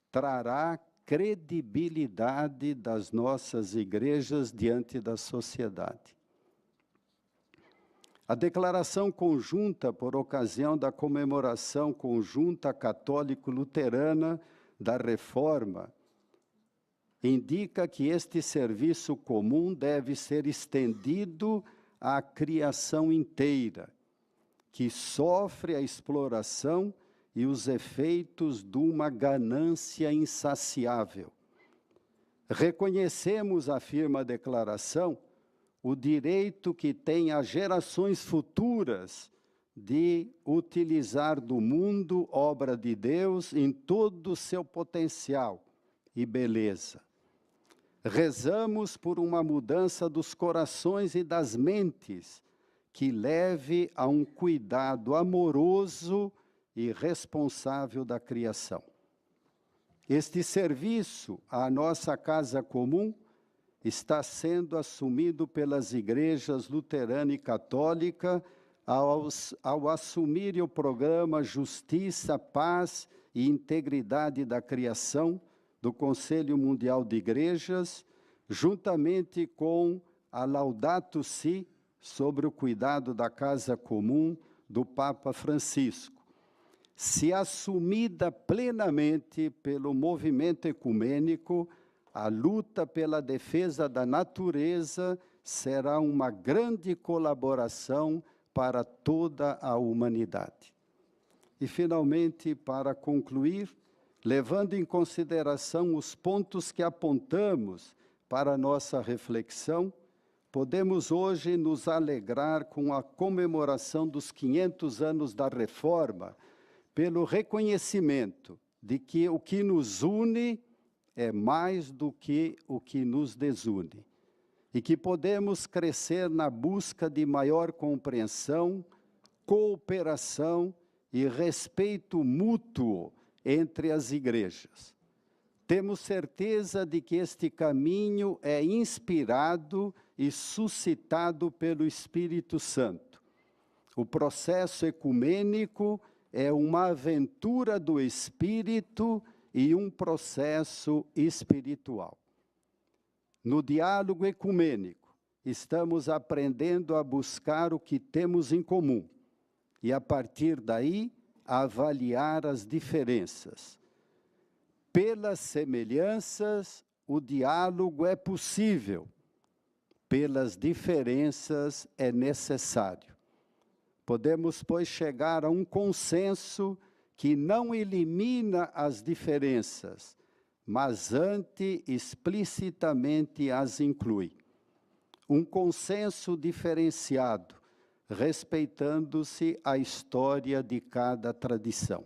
trará credibilidade das nossas igrejas diante da sociedade. A declaração conjunta por ocasião da comemoração conjunta católico-luterana da Reforma indica que este serviço comum deve ser estendido à criação inteira, que sofre a exploração e os efeitos de uma ganância insaciável. Reconhecemos, afirma a declaração, o direito que tem as gerações futuras de utilizar do mundo obra de Deus em todo o seu potencial e beleza. Rezamos por uma mudança dos corações e das mentes que leve a um cuidado amoroso e responsável da criação. Este serviço à nossa casa comum está sendo assumido pelas igrejas luterana e católica ao assumirem o programa Justiça, Paz e Integridade da Criação do Conselho Mundial de Igrejas, juntamente com a Laudato Si sobre o cuidado da casa comum do Papa Francisco. se assumida plenamente pelo movimento ecumênico, a luta pela defesa da natureza será uma grande colaboração para toda a humanidade. E, finalmente, para concluir, levando em consideração os pontos que apontamos para a nossa reflexão, podemos hoje nos alegrar com a comemoração dos 500 anos da Reforma, pelo reconhecimento de que o que nos une é mais do que o que nos desune, e que podemos crescer na busca de maior compreensão, cooperação e respeito mútuo entre as igrejas. Temos certeza de que este caminho é inspirado e suscitado pelo Espírito Santo. O processo ecumênico é uma aventura do Espírito e um processo espiritual. No diálogo ecumênico, estamos aprendendo a buscar o que temos em comum e, a partir daí, a avaliar as diferenças. Pelas semelhanças, o diálogo é possível. Pelas diferenças, é necessário. Podemos, pois, chegar a um consenso que não elimina as diferenças, mas explicitamente as inclui. Um consenso diferenciado, respeitando-se a história de cada tradição.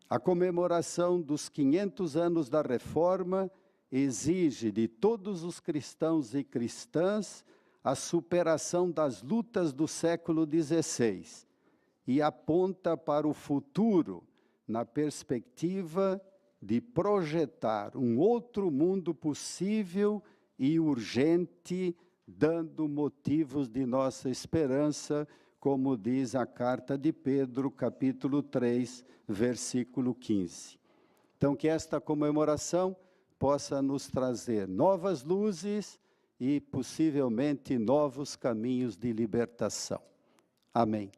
A comemoração dos 500 anos da Reforma exige de todos os cristãos e cristãs a superação das lutas do século XVI e aponta para o futuro na perspectiva de projetar um outro mundo possível e urgente, dando motivos de nossa esperança, como diz a carta de Pedro, capítulo 3, versículo 15. Então, que esta comemoração possa nos trazer novas luzes e, possivelmente, novos caminhos de libertação. Amém.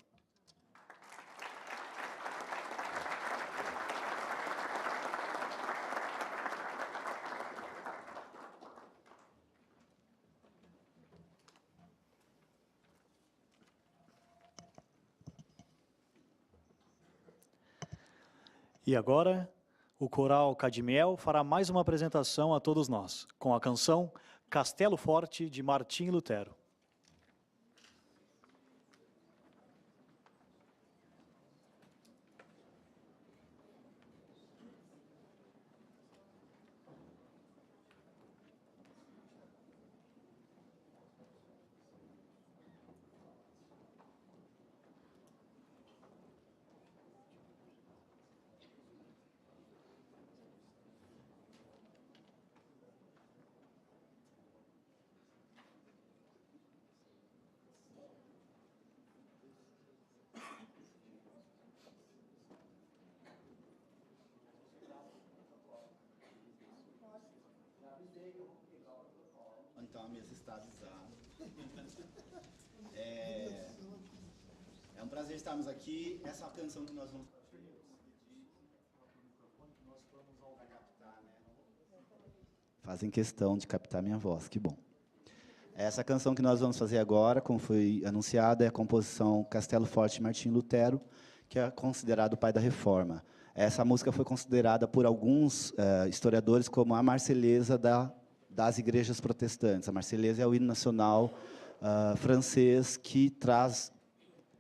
E agora, o coral Cadmiel fará mais uma apresentação a todos nós, com a canção Castelo Forte, de Martim Lutero. Então, a mesa está avisada. É um prazer estarmos aqui. Essa é uma canção que nós vamos fazer. Fazem questão de captar minha voz, que bom. Essa canção que nós vamos fazer agora, como foi anunciada, é a composição Castelo Forte de Martim Lutero, que é considerado o pai da Reforma. Essa música foi considerada por alguns historiadores como a Marselhesa das igrejas protestantes. A Marselhesa é o hino nacional francês que traz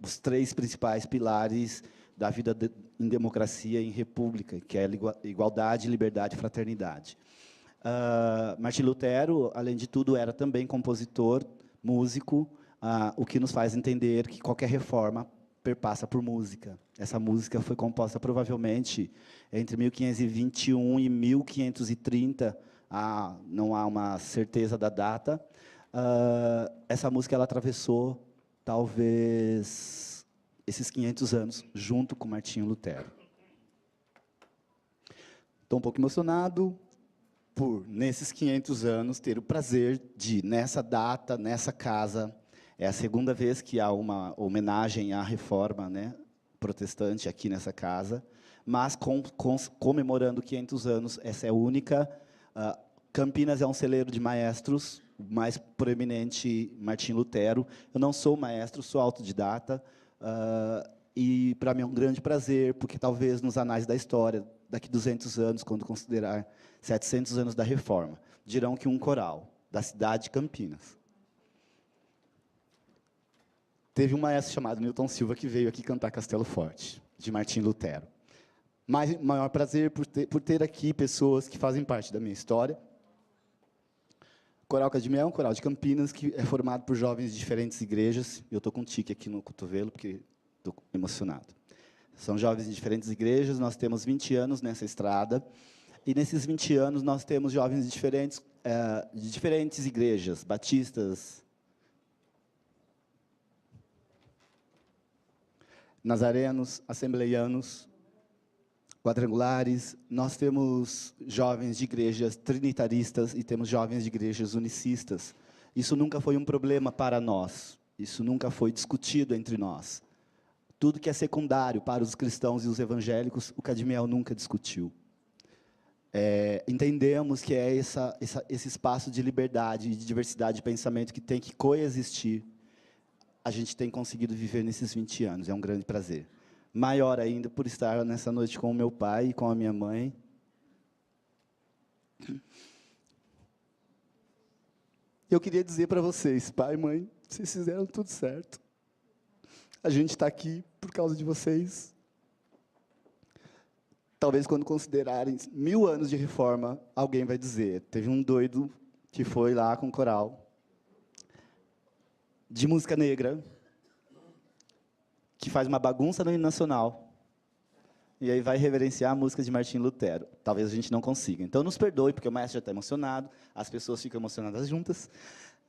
os três principais pilares da vida em democracia e em república, que é igualdade, liberdade e fraternidade. Martim Lutero, além de tudo, era também compositor, músico, o que nos faz entender que qualquer reforma perpassa por música. Essa música foi composta provavelmente entre 1521 e 1530, não há uma certeza da data. Essa música ela atravessou, talvez, esses 500 anos, junto com Martinho Lutero. Estou um pouco emocionado por, nesses 500 anos, ter o prazer de, nessa data, nessa casa, é a segunda vez que há uma homenagem à Reforma, né, protestante aqui nessa casa, mas comemorando 500 anos, essa é a única. Campinas é um celeiro de maestros, o mais proeminente, Martim Lutero. Eu não sou maestro, sou autodidata, e para mim é um grande prazer, porque talvez nos anais da história, daqui 200 anos, quando considerar 700 anos da Reforma, dirão que um coral da cidade de Campinas teve um maestro chamado Newton Silva que veio aqui cantar Castelo Forte, de Martim Lutero. Mas maior prazer por ter aqui pessoas que fazem parte da minha história. O Coral Cadmiel é um coral de Campinas que é formado por jovens de diferentes igrejas. Eu estou com um tique aqui no cotovelo, porque estou emocionado. São jovens de diferentes igrejas, nós temos 20 anos nessa estrada, e nesses 20 anos nós temos jovens de diferentes igrejas, batistas, nazarenos, assembleianos, quadrangulares. Nós temos jovens de igrejas trinitaristas e temos jovens de igrejas unicistas. Isso nunca foi um problema para nós, isso nunca foi discutido entre nós. Tudo que é secundário para os cristãos e os evangélicos, o Cadmiel nunca discutiu. Entendemos que é esse espaço de liberdade e de diversidade de pensamento que tem que coexistir. A gente tem conseguido viver nesses 20 anos, é um grande prazer. Maior ainda por estar nessa noite com o meu pai e com a minha mãe. Eu queria dizer para vocês, pai e mãe, vocês fizeram tudo certo. A gente está aqui por causa de vocês. Talvez quando considerarem 1000 anos de reforma, alguém vai dizer, teve um doido que foi lá com o coral de música negra, que faz uma bagunça no hino nacional, e aí vai reverenciar a música de Martim Lutero. Talvez a gente não consiga. Então, nos perdoe, porque o maestro já está emocionado, as pessoas ficam emocionadas juntas,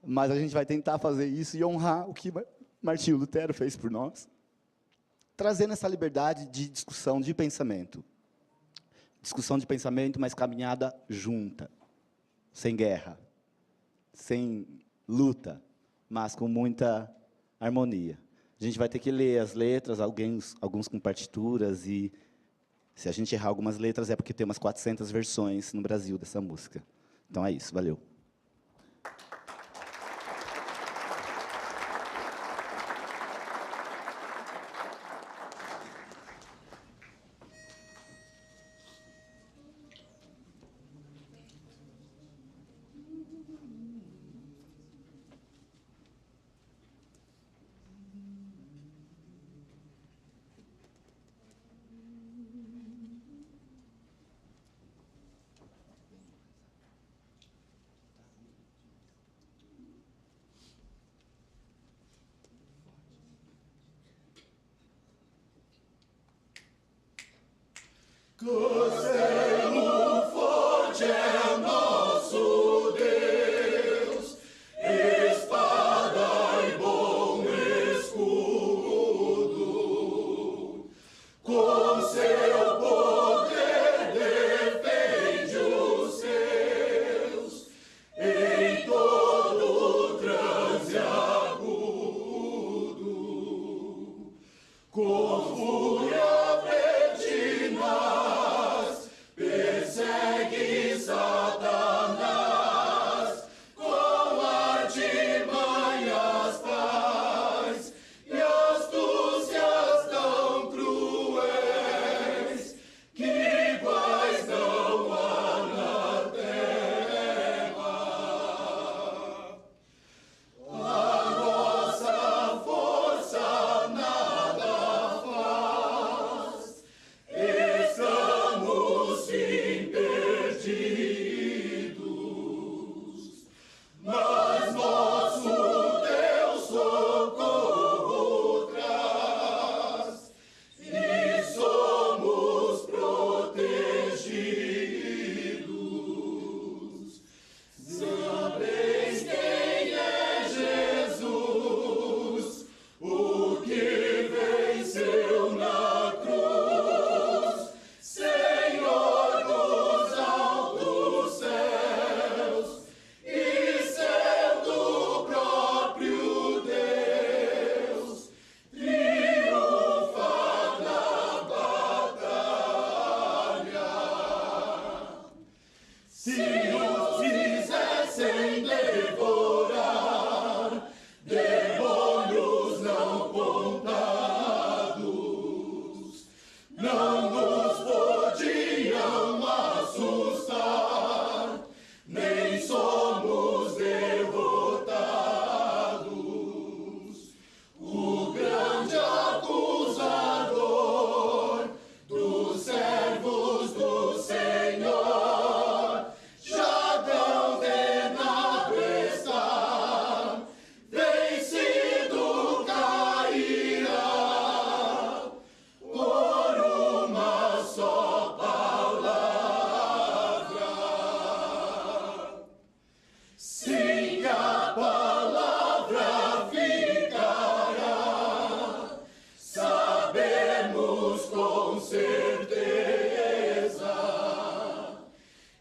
mas a gente vai tentar fazer isso e honrar o que Martim Lutero fez por nós, trazendo essa liberdade de discussão, de pensamento. Discussão de pensamento, mas caminhada junta, sem guerra, sem luta, mas com muita harmonia. A gente vai ter que ler as letras, alguns com partituras, e se a gente errar algumas letras é porque tem umas 400 versões no Brasil dessa música. Então é isso, valeu. Castelo forte é nosso Deus, espada e bom escudo. Com seu poder defende os seus em todo transe agudo. Com fúria persegue sem devorar, demônios não contados, não nos podiam assustar, nem somos derrotados. O grande acusador dos servos do Senhor já condenado está, vencido cairá por uma só palavra. Sim, a palavra ficará, sabemos com certeza,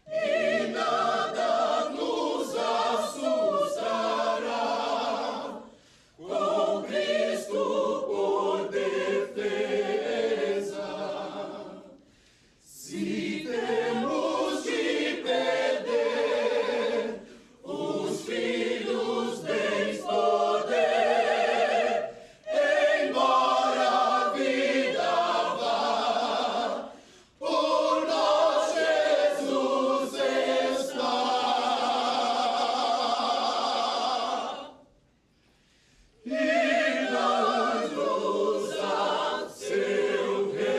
e nada nos assustará, com Cristo por defesa. Se temos de perder os filhos, bens, poder, embora a vida vá, por nós Jesus está. E dá-nos a seu reino.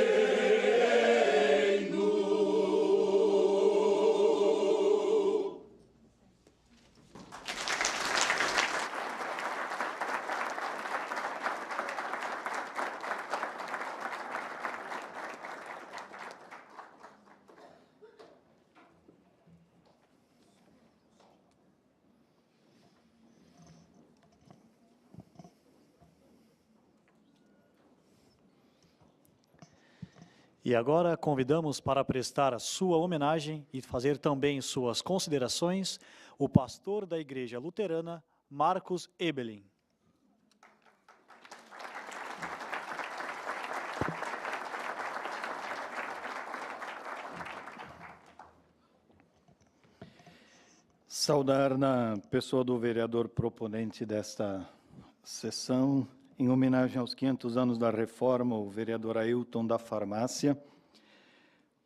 E agora convidamos para prestar a sua homenagem e fazer também suas considerações o pastor da Igreja Luterana, Marcos Ebelin. Saudar na pessoa do vereador proponente desta sessão, em homenagem aos 500 anos da reforma, o vereador Ailton da Farmácia,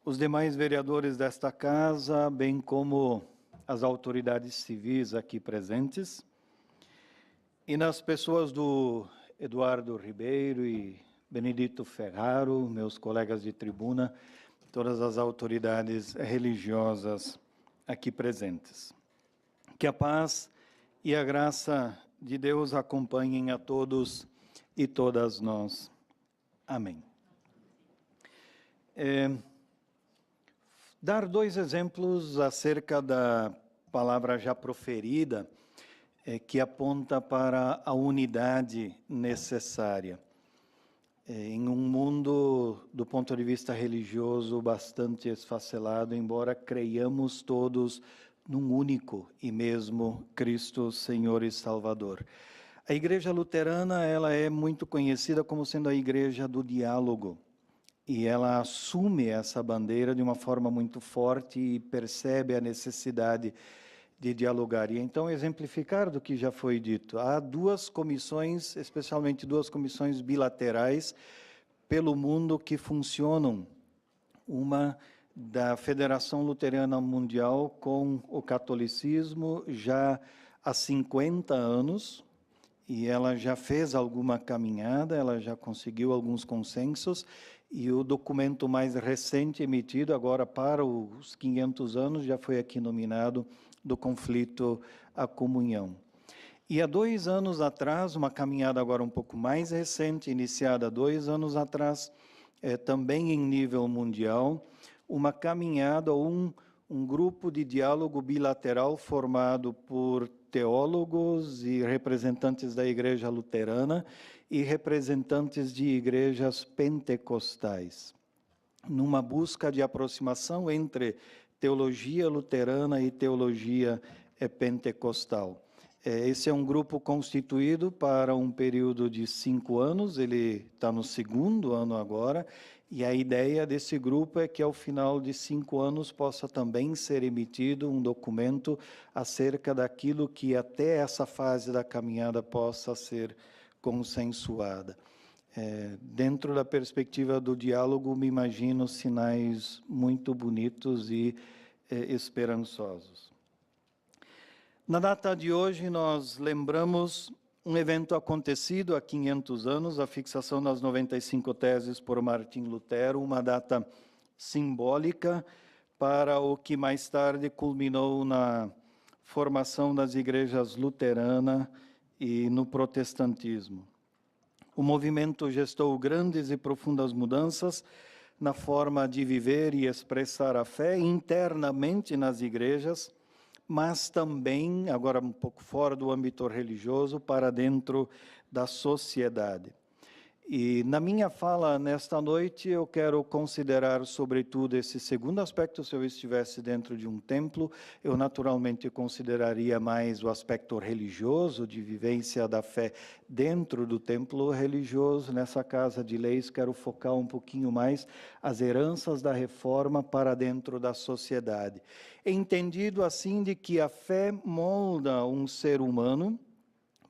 os demais vereadores desta casa, bem como as autoridades civis aqui presentes, e nas pessoas do Eduardo Ribeiro e Benedito Ferraro, meus colegas de tribuna, todas as autoridades religiosas aqui presentes. Que a paz e a graça de Deus acompanhem a todos e todas nós. Amém. Dar dois exemplos acerca da palavra já proferida, que aponta para a unidade necessária. Em um mundo, do ponto de vista religioso, bastante esfacelado, embora creiamos todos num único e mesmo Cristo, Senhor e Salvador. A Igreja Luterana, ela é muito conhecida como sendo a Igreja do diálogo, e ela assume essa bandeira de uma forma muito forte e percebe a necessidade de dialogar. E então, exemplificar do que já foi dito, há duas comissões, especialmente duas comissões bilaterais pelo mundo que funcionam, uma da Federação Luterana Mundial com o catolicismo já há 50 anos, e ela já fez alguma caminhada, ela já conseguiu alguns consensos, e o documento mais recente emitido agora para os 500 anos já foi aqui nominado do conflito à comunhão. E há 2 anos atrás, uma caminhada agora um pouco mais recente, iniciada há 2 anos atrás, também em nível mundial, uma caminhada ou um grupo de diálogo bilateral formado por teólogos e representantes da Igreja Luterana e representantes de igrejas pentecostais, numa busca de aproximação entre teologia luterana e teologia pentecostal. Esse é um grupo constituído para um período de 5 anos, ele está no 2º ano agora, e a ideia desse grupo é que ao final de 5 anos possa também ser emitido um documento acerca daquilo que até essa fase da caminhada possa ser consensuada. Dentro da perspectiva do diálogo, me imagino sinais muito bonitos e esperançosos. Na data de hoje, nós lembramos um evento acontecido há 500 anos, a fixação das 95 teses por Martim Lutero, uma data simbólica para o que mais tarde culminou na formação das igrejas luterana e no protestantismo. O movimento gestou grandes e profundas mudanças na forma de viver e expressar a fé internamente nas igrejas, mas também, agora um pouco fora do âmbito religioso, para dentro da sociedade. E na minha fala nesta noite, eu quero considerar, sobretudo, esse segundo aspecto. Se eu estivesse dentro de um templo, eu naturalmente consideraria mais o aspecto religioso, de vivência da fé dentro do templo religioso. Nessa casa de leis, quero focar um pouquinho mais as heranças da reforma para dentro da sociedade. Entendido assim de que a fé molda um ser humano,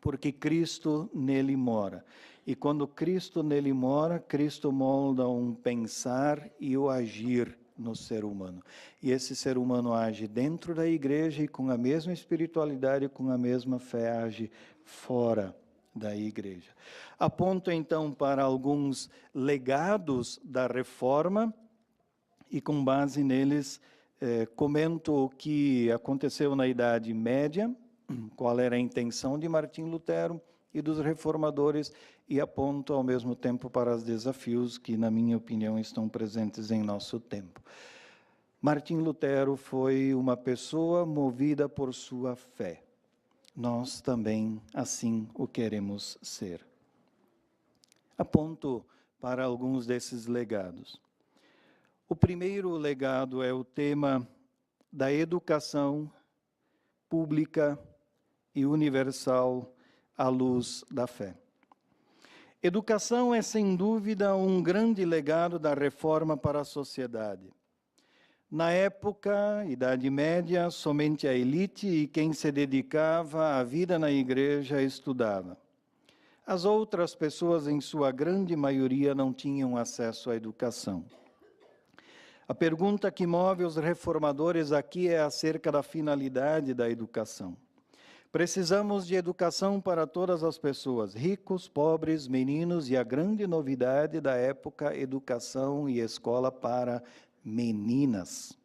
porque Cristo nele mora. E quando Cristo nele mora, Cristo molda um pensar e o agir no ser humano. E esse ser humano age dentro da igreja e com a mesma espiritualidade, com a mesma fé, age fora da igreja. Aponto então para alguns legados da reforma e com base neles comento o que aconteceu na Idade Média, qual era a intenção de Martim Lutero e dos reformadores, e aponto ao mesmo tempo para os desafios que, na minha opinião, estão presentes em nosso tempo. Martim Lutero foi uma pessoa movida por sua fé. Nós também assim o queremos ser. Aponto para alguns desses legados. O primeiro legado é o tema da educação pública e universal à luz da fé. Educação é, sem dúvida, um grande legado da reforma para a sociedade. Na época, Idade Média, somente a elite e quem se dedicava à vida na igreja estudava. As outras pessoas, em sua grande maioria, não tinham acesso à educação. A pergunta que move os reformadores aqui é acerca da finalidade da educação. Precisamos de educação para todas as pessoas, ricos, pobres, meninos, e a grande novidade da época, educação e escola para meninas.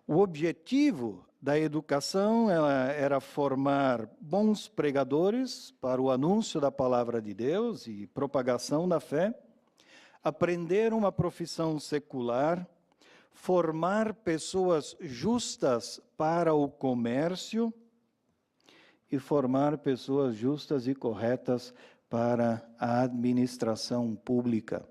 O objetivo da educação era formar bons pregadores para o anúncio da palavra de Deus e propagação da fé, aprender uma profissão secular, formar pessoas justas para o comércio e formar pessoas justas e corretas para a administração pública.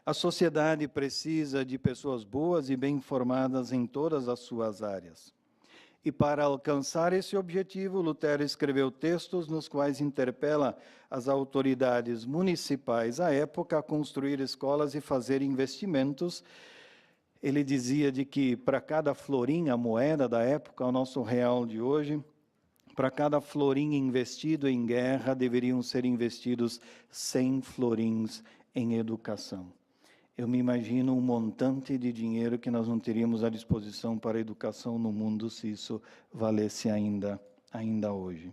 A sociedade precisa de pessoas boas e bem formadas em todas as suas áreas. E para alcançar esse objetivo, Lutero escreveu textos nos quais interpela as autoridades municipais à época a construir escolas e fazer investimentos. Ele dizia de que para cada florim, a moeda da época, o nosso real de hoje, para cada florim investido em guerra, deveriam ser investidos 100 florins em educação. Eu me imagino um montante de dinheiro que nós não teríamos à disposição para a educação no mundo se isso valesse ainda hoje.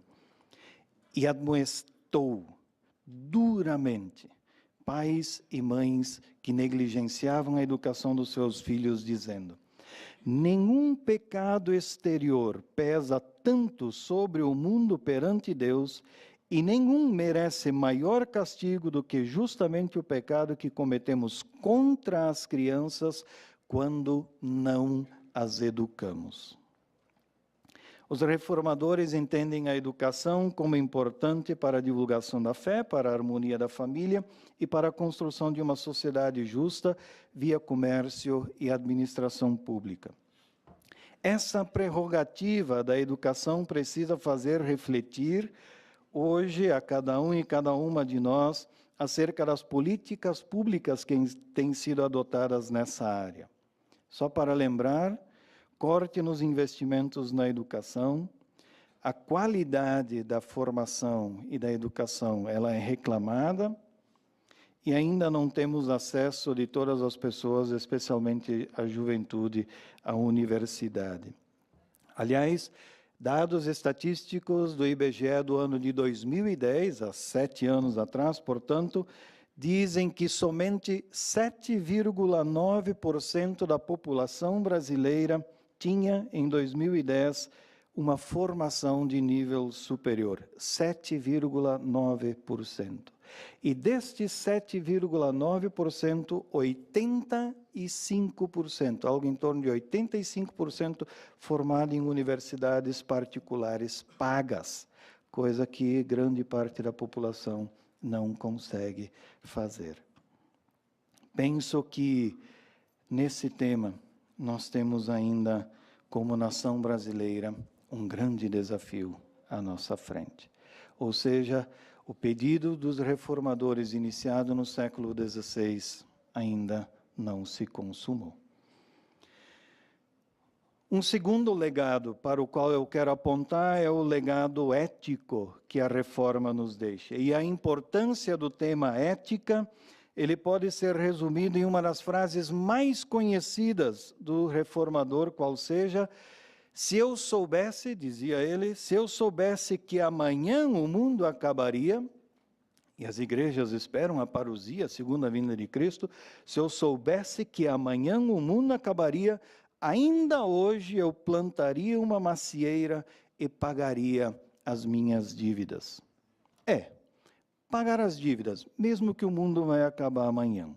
E admoestou duramente pais e mães que negligenciavam a educação dos seus filhos, dizendo: nenhum pecado exterior pesa tanto sobre o mundo perante Deus, e nenhum merece maior castigo do que justamente o pecado que cometemos contra as crianças quando não as educamos. Os reformadores entendem a educação como importante para a divulgação da fé, para a harmonia da família e para a construção de uma sociedade justa via comércio e administração pública. Essa prerrogativa da educação precisa fazer refletir hoje a cada um e cada uma de nós acerca das políticas públicas que têm sido adotadas nessa área. Só para lembrar, corte nos investimentos na educação, a qualidade da formação e da educação ela é reclamada e ainda não temos acesso de todas as pessoas, especialmente a juventude, à universidade. Aliás, dados estatísticos do IBGE do ano de 2010, há 7 anos atrás, portanto, dizem que somente 7,9% da população brasileira tinha, em 2010, uma formação de nível superior. 7,9%. E destes 7,9%, 85%, algo em torno de 85% formado em universidades particulares pagas, coisa que grande parte da população não consegue fazer. Penso que nesse tema nós temos ainda, como nação brasileira, um grande desafio à nossa frente. Ou seja, o pedido dos reformadores iniciado no século XVI ainda não se consumou. Um segundo legado para o qual eu quero apontar é o legado ético que a reforma nos deixa. E a importância do tema ética, ele pode ser resumido em uma das frases mais conhecidas do reformador, qual seja: se eu soubesse, dizia ele, se eu soubesse que amanhã o mundo acabaria, e as igrejas esperam a parousia, a segunda vinda de Cristo, se eu soubesse que amanhã o mundo acabaria, ainda hoje eu plantaria uma macieira e pagaria as minhas dívidas. Pagar as dívidas, mesmo que o mundo vai acabar amanhã.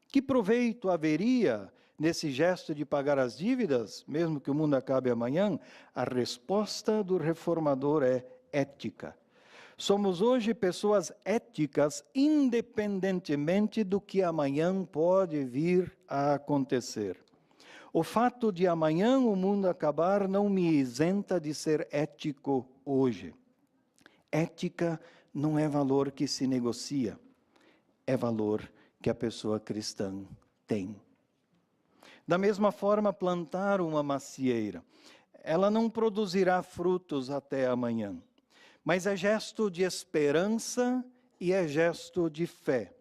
Que proveito haveria nesse gesto de pagar as dívidas, mesmo que o mundo acabe amanhã? A resposta do reformador é ética. Somos hoje pessoas éticas, independentemente do que amanhã pode vir a acontecer. O fato de amanhã o mundo acabar não me isenta de ser ético hoje. Ética não é valor que se negocia, é valor que a pessoa cristã tem. Da mesma forma, plantar uma macieira, ela não produzirá frutos até amanhã, mas é gesto de esperança e é gesto de fé.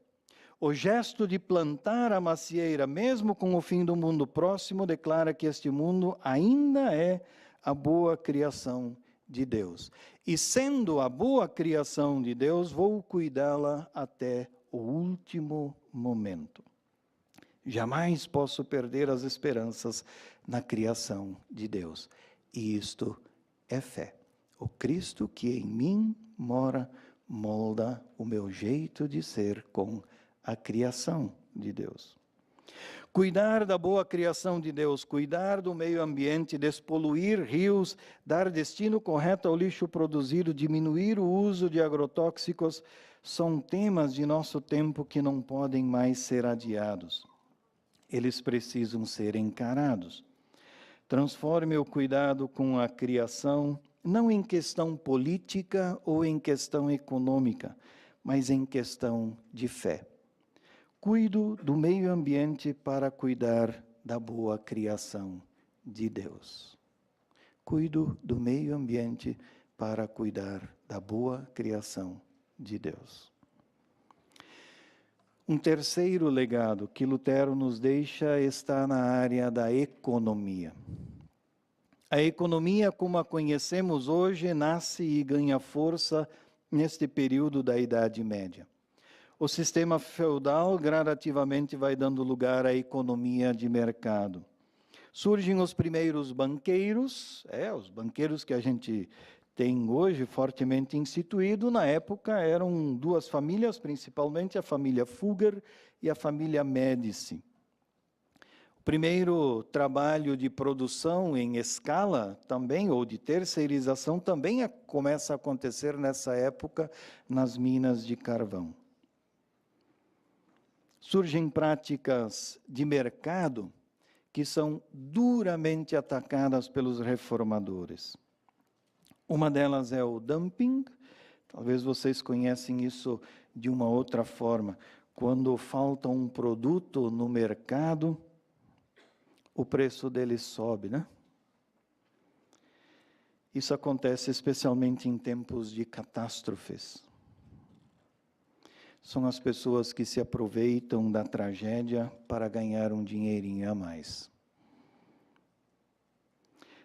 O gesto de plantar a macieira, mesmo com o fim do mundo próximo, declara que este mundo ainda é a boa criação de Deus. E sendo a boa criação de Deus, vou cuidá-la até o último momento. Jamais posso perder as esperanças na criação de Deus. E isto é fé. O Cristo que em mim mora, molda o meu jeito de ser com a criação de Deus. Cuidar da boa criação de Deus, cuidar do meio ambiente, despoluir rios, dar destino correto ao lixo produzido, diminuir o uso de agrotóxicos, são temas de nosso tempo que não podem mais ser adiados. Eles precisam ser encarados. Transforme o cuidado com a criação, não em questão política ou em questão econômica, mas em questão de fé. Cuido do meio ambiente para cuidar da boa criação de Deus. Cuido do meio ambiente para cuidar da boa criação de Deus. Um terceiro legado que Lutero nos deixa está na área da economia. A economia, como a conhecemos hoje, nasce e ganha força neste período da Idade Média. O sistema feudal gradativamente vai dando lugar à economia de mercado. Surgem os primeiros banqueiros, os banqueiros que a gente tem hoje fortemente instituído. Na época eram duas famílias, principalmente a família Fugger e a família Médici. O primeiro trabalho de produção em escala também, ou de terceirização, também começa a acontecer nessa época nas minas de carvão. Surgem práticas de mercado que são duramente atacadas pelos reformadores. Uma delas é o dumping. Talvez vocês conhecem isso de uma outra forma. Quando falta um produto no mercado, o preço dele sobe, né? Isso acontece especialmente em tempos de catástrofes. São as pessoas que se aproveitam da tragédia para ganhar um dinheirinho a mais.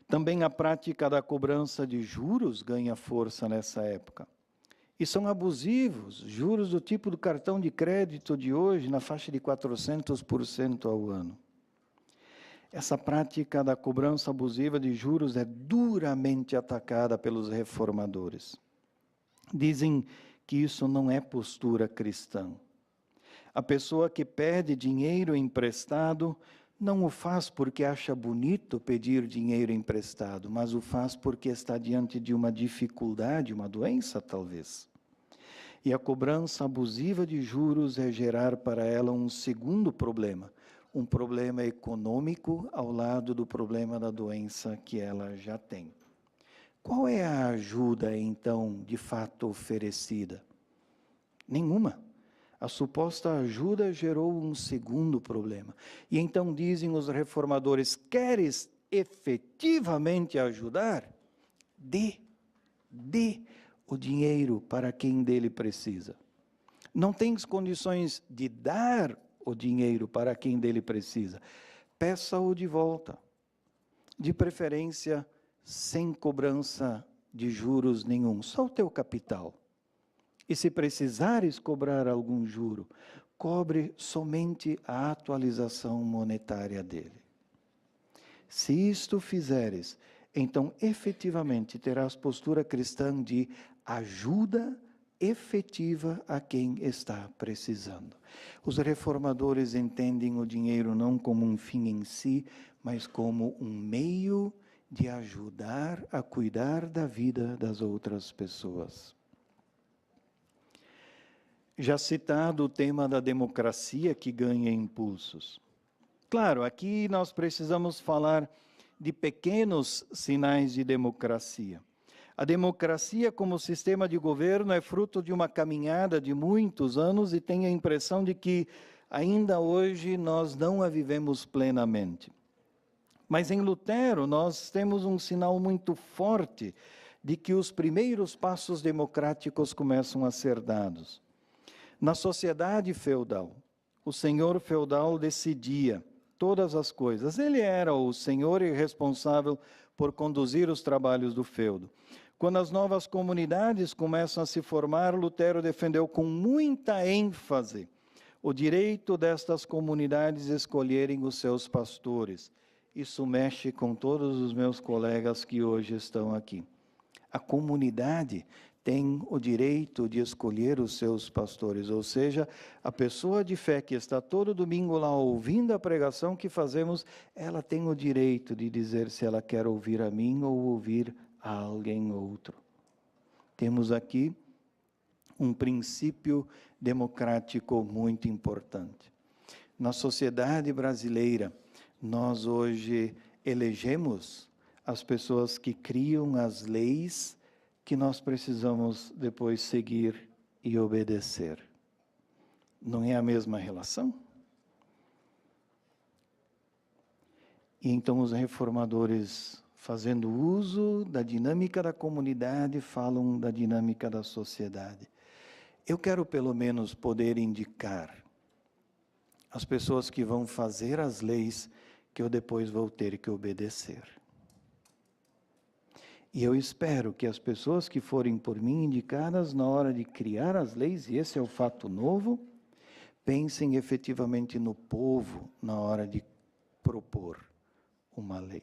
Também a prática da cobrança de juros ganha força nessa época. E são abusivos, juros do tipo do cartão de crédito de hoje, na faixa de 400% ao ano. Essa prática da cobrança abusiva de juros é duramente atacada pelos reformadores. Dizem que isso não é postura cristã. A pessoa que pede dinheiro emprestado não o faz porque acha bonito pedir dinheiro emprestado, mas o faz porque está diante de uma dificuldade, uma doença talvez. E a cobrança abusiva de juros é gerar para ela um segundo problema, um problema econômico ao lado do problema da doença que ela já tem. Qual é a ajuda, então, de fato oferecida? Nenhuma. A suposta ajuda gerou um segundo problema. E então dizem os reformadores, queres efetivamente ajudar? Dê o dinheiro para quem dele precisa. Não tens condições de dar o dinheiro para quem dele precisa. Peça-o de volta. De preferência, sem cobrança de juros nenhum, só o teu capital. E se precisares cobrar algum juro, cobre somente a atualização monetária dele. Se isto fizeres, então efetivamente terás postura cristã de ajuda efetiva a quem está precisando. Os reformadores entendem o dinheiro não como um fim em si, mas como um meio de ajudar a cuidar da vida das outras pessoas. Já citado o tema da democracia que ganha impulsos. Claro, aqui nós precisamos falar de pequenos sinais de democracia. A democracia como sistema de governo é fruto de uma caminhada de muitos anos e tem a impressão de que ainda hoje nós não a vivemos plenamente. Mas em Lutero nós temos um sinal muito forte de que os primeiros passos democráticos começam a ser dados. Na sociedade feudal, o senhor feudal decidia todas as coisas. Ele era o senhor e responsável por conduzir os trabalhos do feudo. Quando as novas comunidades começam a se formar, Lutero defendeu com muita ênfase o direito destas comunidades escolherem os seus pastores. Isso mexe com todos os meus colegas que hoje estão aqui. A comunidade tem o direito de escolher os seus pastores, ou seja, a pessoa de fé que está todo domingo lá ouvindo a pregação que fazemos, ela tem o direito de dizer se ela quer ouvir a mim ou ouvir a alguém outro. Temos aqui um princípio democrático muito importante. Na sociedade brasileira, nós hoje elegemos as pessoas que criam as leis que nós precisamos depois seguir e obedecer. Não é a mesma relação? E então os reformadores, fazendo uso da dinâmica da comunidade, falam da dinâmica da sociedade. Eu quero pelo menos poder indicar as pessoas que vão fazer as leis que eu depois vou ter que obedecer. E eu espero que as pessoas que forem por mim indicadas na hora de criar as leis, e esse é o fato novo, pensem efetivamente no povo na hora de propor uma lei.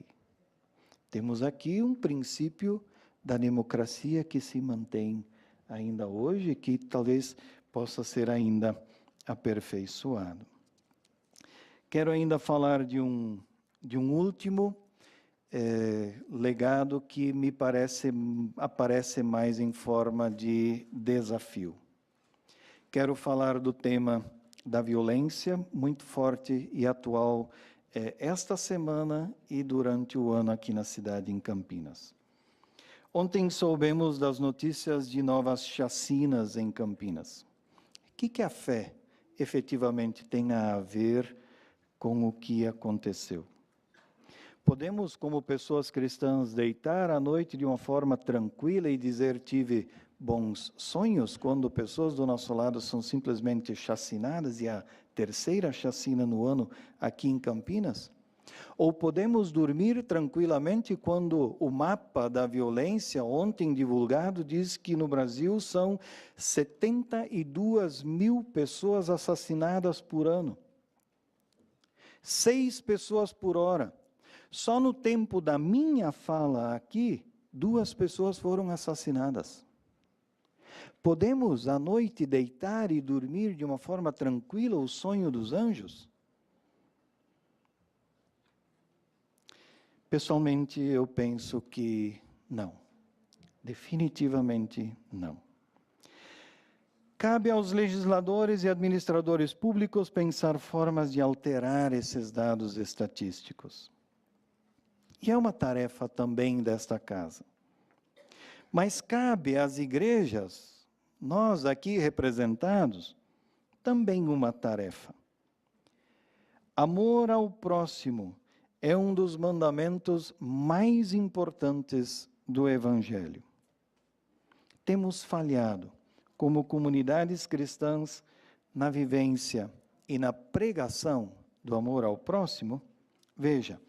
Temos aqui um princípio da democracia que se mantém ainda hoje, que talvez possa ser ainda aperfeiçoado. Quero ainda falar de um último legado que me aparece mais em forma de desafio. Quero falar do tema da violência, muito forte e atual esta semana e durante o ano aqui na cidade, em Campinas. Ontem soubemos das notícias de novas chacinas em Campinas. O que a fé efetivamente tem a ver com o que aconteceu? Podemos, como pessoas cristãs, deitar à noite de uma forma tranquila e dizer: tive bons sonhos, quando pessoas do nosso lado são simplesmente chacinadas, e a terceira chacina no ano aqui em Campinas? Ou podemos dormir tranquilamente quando o mapa da violência, ontem divulgado, diz que no Brasil são 72 mil pessoas assassinadas por ano? 6 pessoas por hora. Só no tempo da minha fala aqui, 2 pessoas foram assassinadas. Podemos à noite deitar e dormir de uma forma tranquila o sonho dos anjos? Pessoalmente, eu penso que não. Definitivamente não. Cabe aos legisladores e administradores públicos pensar formas de alterar esses dados estatísticos. E é uma tarefa também desta casa. Mas cabe às igrejas, nós aqui representados, também uma tarefa. Amor ao próximo é um dos mandamentos mais importantes do Evangelho. Temos falhado, como comunidades cristãs, na vivência e na pregação do amor ao próximo? Veja,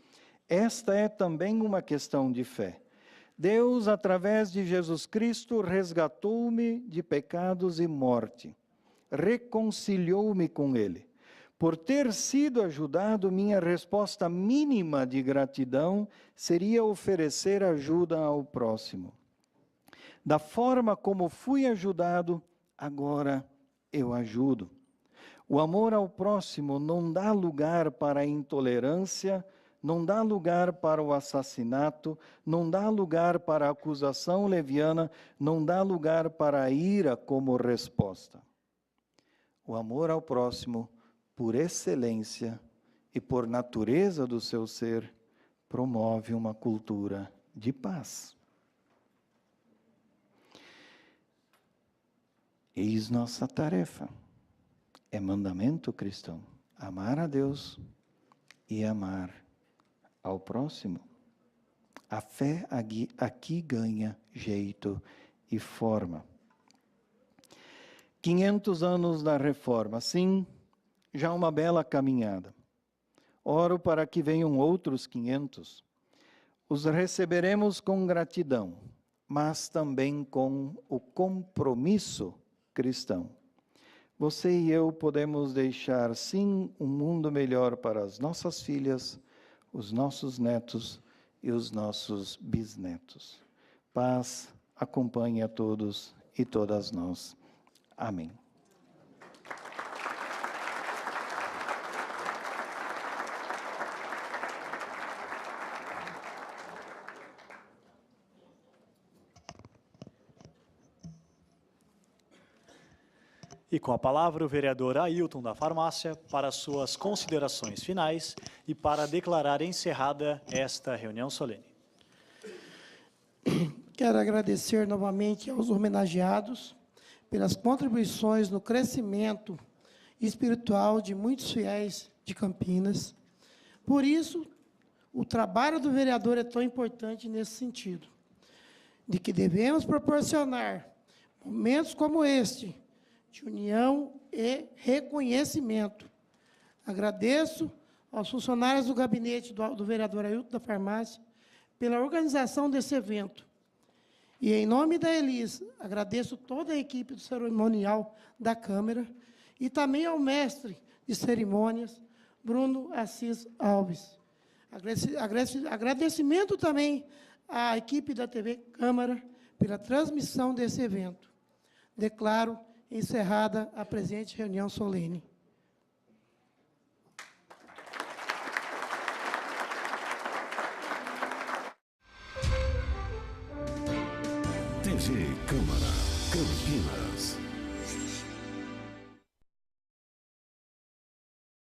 esta é também uma questão de fé. Deus, através de Jesus Cristo, resgatou-me de pecados e morte, reconciliou-me com Ele. Por ter sido ajudado, minha resposta mínima de gratidão seria oferecer ajuda ao próximo. Da forma como fui ajudado, agora eu ajudo. O amor ao próximo não dá lugar para a intolerância, não dá lugar para o assassinato, não dá lugar para a acusação leviana, não dá lugar para a ira como resposta. O amor ao próximo, por excelência e por natureza do seu ser, promove uma cultura de paz. Eis nossa tarefa. É mandamento cristão. Amar a Deus e amar ao próximo. A fé aqui ganha jeito e forma. 500 anos da Reforma, sim, já uma bela caminhada. Oro para que venham outros 500. Os receberemos com gratidão, mas também com o compromisso cristão. Você e eu podemos deixar, sim, um mundo melhor para as nossas filhas, os nossos netos e os nossos bisnetos. Paz acompanhe a todos e todas nós. Amém. E com a palavra o vereador Ailton da Farmácia para suas considerações finais e para declarar encerrada esta reunião solene. Quero agradecer novamente aos homenageados pelas contribuições no crescimento espiritual de muitos fiéis de Campinas. Por isso, o trabalho do vereador é tão importante nesse sentido, de que devemos proporcionar momentos como este, de união e reconhecimento. Agradeço aos funcionários do gabinete do vereador Ailton da Farmácia pela organização desse evento. E, em nome da Elis, agradeço toda a equipe do cerimonial da Câmara e também ao mestre de cerimônias, Bruno Assis Alves. Agradecimento também à equipe da TV Câmara pela transmissão desse evento. Declaro encerrada a presente reunião solene. TV Câmara Campinas.